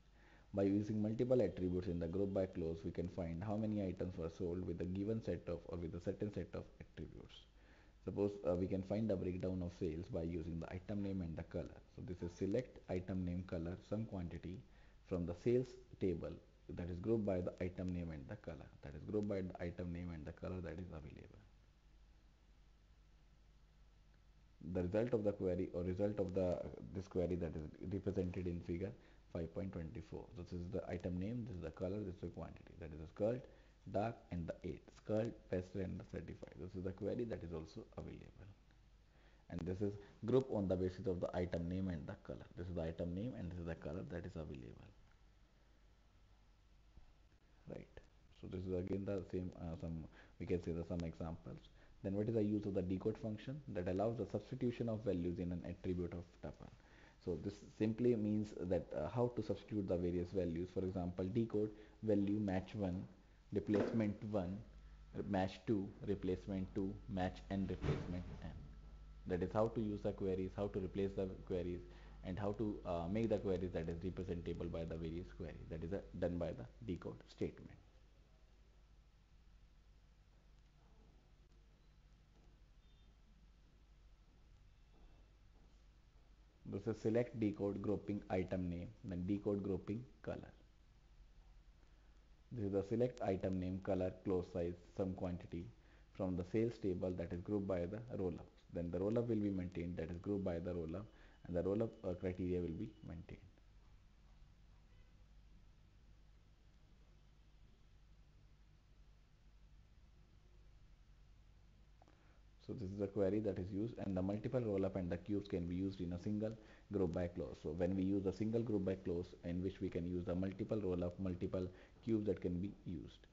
By using multiple attributes in the group by clause, we can find how many items were sold with a given set of or with a certain set of attributes. Suppose we can find the breakdown of sales by using the item name and the color. So this is select item name color sum quantity from the sales table that is grouped by the item name and the color, that is grouped by the item name and the color that is available. The result of the query or result of the this query that is represented in figure 5.24. This is the item name, this is the color, this is the quantity, that is the skirt, dark and the 8, skirt, pastel and the certified. This is the query that is also available, and this is group on the basis of the item name and the color. This is the item name and this is the color that is available, right? So this is again the same some we can see the some examples. Then what is the use of the decode function? That allows the substitution of values in an attribute of tuple. So this simply means that how to substitute the various values. For example, decode value match 1, replacement 1, match 2, replacement 2, match n, replacement n. That is how to use the queries, how to replace the queries, and how to make the queries that is representable by the various queries. That is done by the decode statement. This is select decode grouping item name, then decode grouping color. This is the select item name, color, close size, sum quantity from the sales table that is grouped by the roll-up. Then the roll-up will be maintained, that is grouped by the roll-up, and the roll-up criteria will be maintained. So this is a query that is used, and the multiple roll-up and the cubes can be used in a single group by clause. So when we use a single group by clause in which we can use the multiple roll-up, multiple cubes that can be used.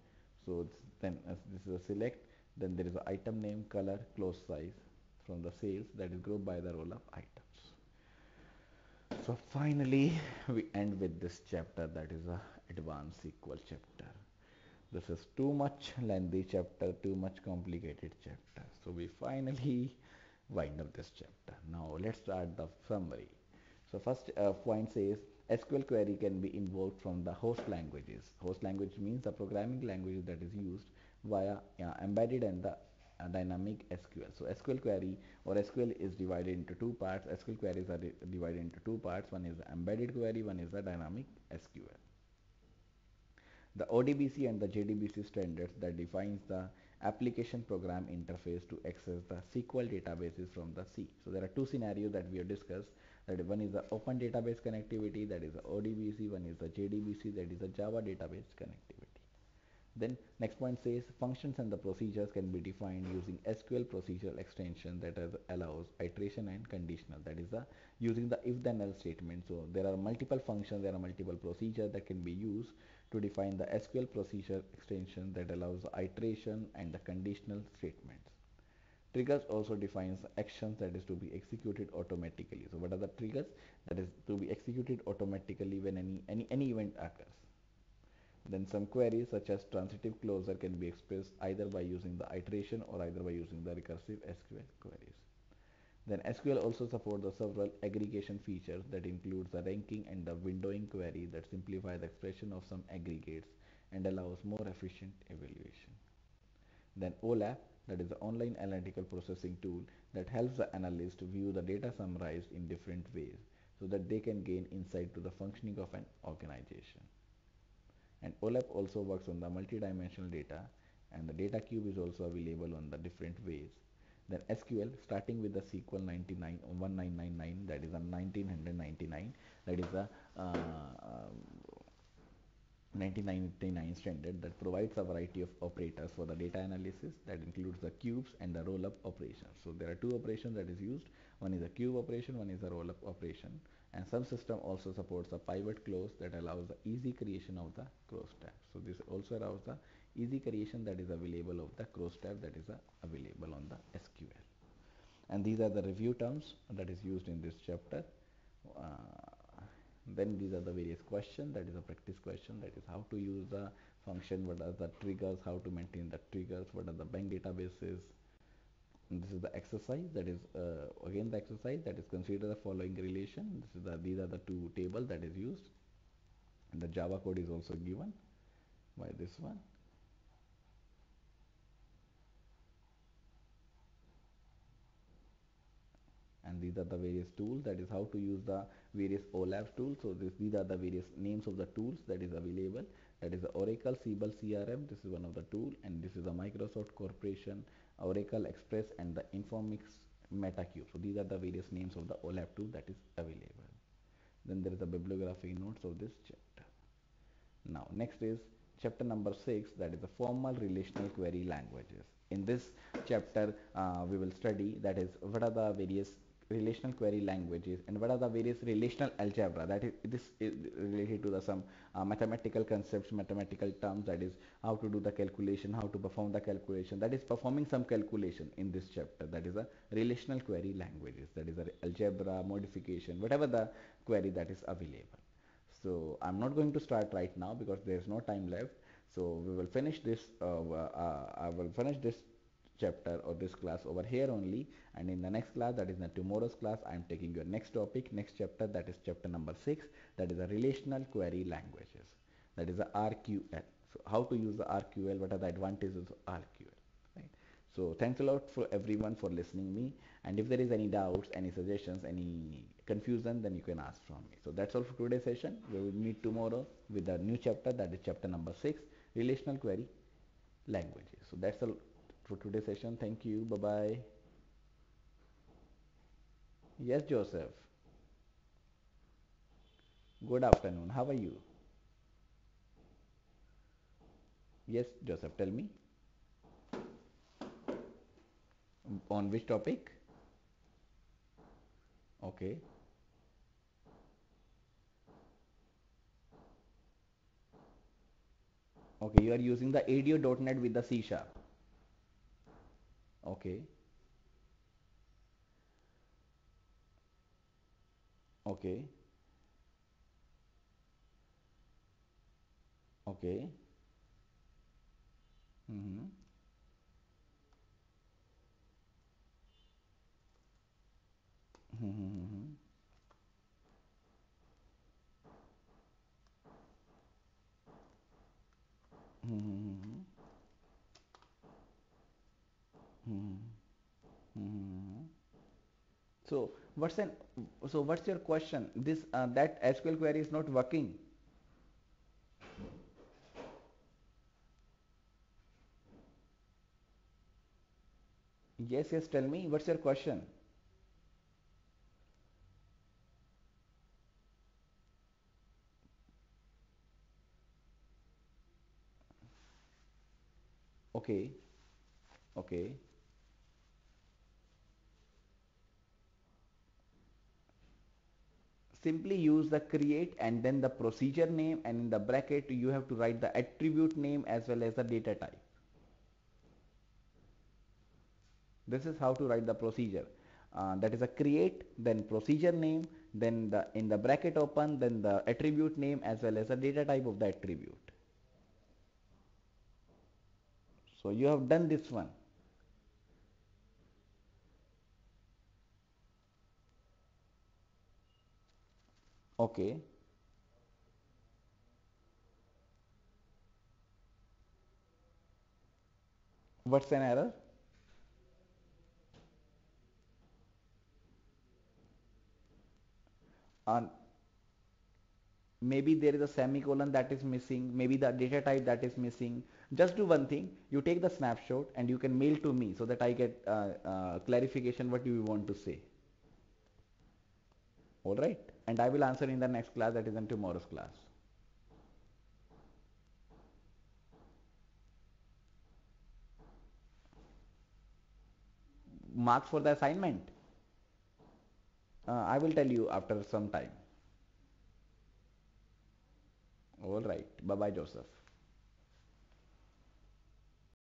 So then as this is a select, then there is a item name, color, close size from the sales that is grouped by the roll-up items. So finally we end with this chapter, that is a advanced SQL chapter. This is too much lengthy chapter, too much complicated chapter. So we finally wind up this chapter. Now let's start the summary. So first point says SQL query can be invoked from the host languages. Host language means the programming language that is used via embedded and the dynamic SQL. So SQL query or SQL is divided into two parts. SQL queries are divided into two parts. One is the embedded query, one is the dynamic SQL. The ODBC and the JDBC standards that defines the application program interface to access the SQL databases from the C. So there are two scenarios that we have discussed. That one is the open database connectivity, that is the ODBC. One is the JDBC, that is the Java database connectivity. Then next point says functions and the procedures can be defined using SQL procedural extension that allows iteration and conditional, that is the using the if then else statement. So there are multiple functions, there are multiple procedures that can be used to define the SQL procedure extension that allows the iteration and the conditional statements. Triggers also defines actions that is to be executed automatically. So what are the triggers? That is to be executed automatically when any event occurs. Then some queries such as transitive closure can be expressed either by using the iteration or either by using the recursive SQL queries. Then SQL also supports the several aggregation features that includes the ranking and the windowing query that simplify the expression of some aggregates and allows more efficient evaluation. Then OLAP, that is the online analytical processing tool that helps the analyst view the data summarized in different ways so that they can gain insight to the functioning of an organization. And OLAP also works on the multidimensional data, and the data cube is also available on the different ways. Then SQL, starting with the SQL 1999, that is a 1999, that is a 1999 standard that provides a variety of operators for the data analysis that includes the cubes and the roll-up operations. So there are two operations that is used. One is a cube operation, one is a roll-up operation. And some system also supports a pivot close that allows the easy creation of the cross tab. So this also allows the easy creation that is available of the cross tab that is available on the SQL. And these are the review terms that is used in this chapter. Then these are the various questions, that is a practice question, that is how to use the function, what are the triggers, how to maintain the triggers, what are the bank databases. And this is the exercise, that is again the exercise, that is consider the following relation. These are the two tables that is used, and the Java code is also given by this one. And these are the various tools, that is how to use the various OLAP tools. So these are the various names of the tools that is available. That is the Oracle Siebel CRM, this is one of the tool, and this is a Microsoft Corporation, Oracle Express, and the Informix MetaCube. So these are the various names of the OLAP tool that is available. Then there is a bibliography notes of this chapter. Now next is chapter number 6, that is the formal relational query languages. In this chapter we will study, that is what are the various relational query languages and what are the various relational algebra, that is this is related to the some mathematical concepts, mathematical terms, that is how to do the calculation, how to perform the calculation, that is performing some calculation in this chapter. That is a relational query languages, that is a algebra, modification, whatever the query that is available. So I'm not going to start right now because there is no time left. So we will finish this. I will finish this chapter or this class over here only, and in the next class, that is in tomorrow's class, I am taking your next topic, next chapter, that is chapter number 6, that is a relational query languages, that is a RQL. So how to use the RQL, what are the advantages of RQL, right? So thanks a lot for everyone for listening me, and if there is any doubts, any suggestions, any confusion, then you can ask from me. So that's all for today's session. We will meet tomorrow with a new chapter, that is chapter number 6, relational query languages. So that's all for today's session. Thank you. Bye bye. Yes, Joseph. Good afternoon. How are you? Yes, Joseph, tell me. On which topic? Okay. Okay, you are using the ADO.NET with the C sharp. Okay. Okay. Okay. Mm-hmm. Mm-hmm. Mm-hmm. Mm-hmm. Mm-hmm. So what's an what's your question? This that SQL query is not working. Yes, yes, tell me what's your question? Okay. Okay. Simply use the create and then the procedure name, and in the bracket you have to write the attribute name as well as the data type. This is how to write the procedure. That is a create, then procedure name, then the in the bracket open, then the attribute name as well as the data type of the attribute. So you have done this one. Okay. What's an error? maybe there is a semicolon that is missing, maybe the data type that is missing. Just do one thing, you take the snapshot and you can mail to me so that I get clarification what you want to say. Alright, and I will answer in the next class, that is in tomorrow's class. Marks for the assignment? I will tell you after some time. Alright, bye bye Joseph.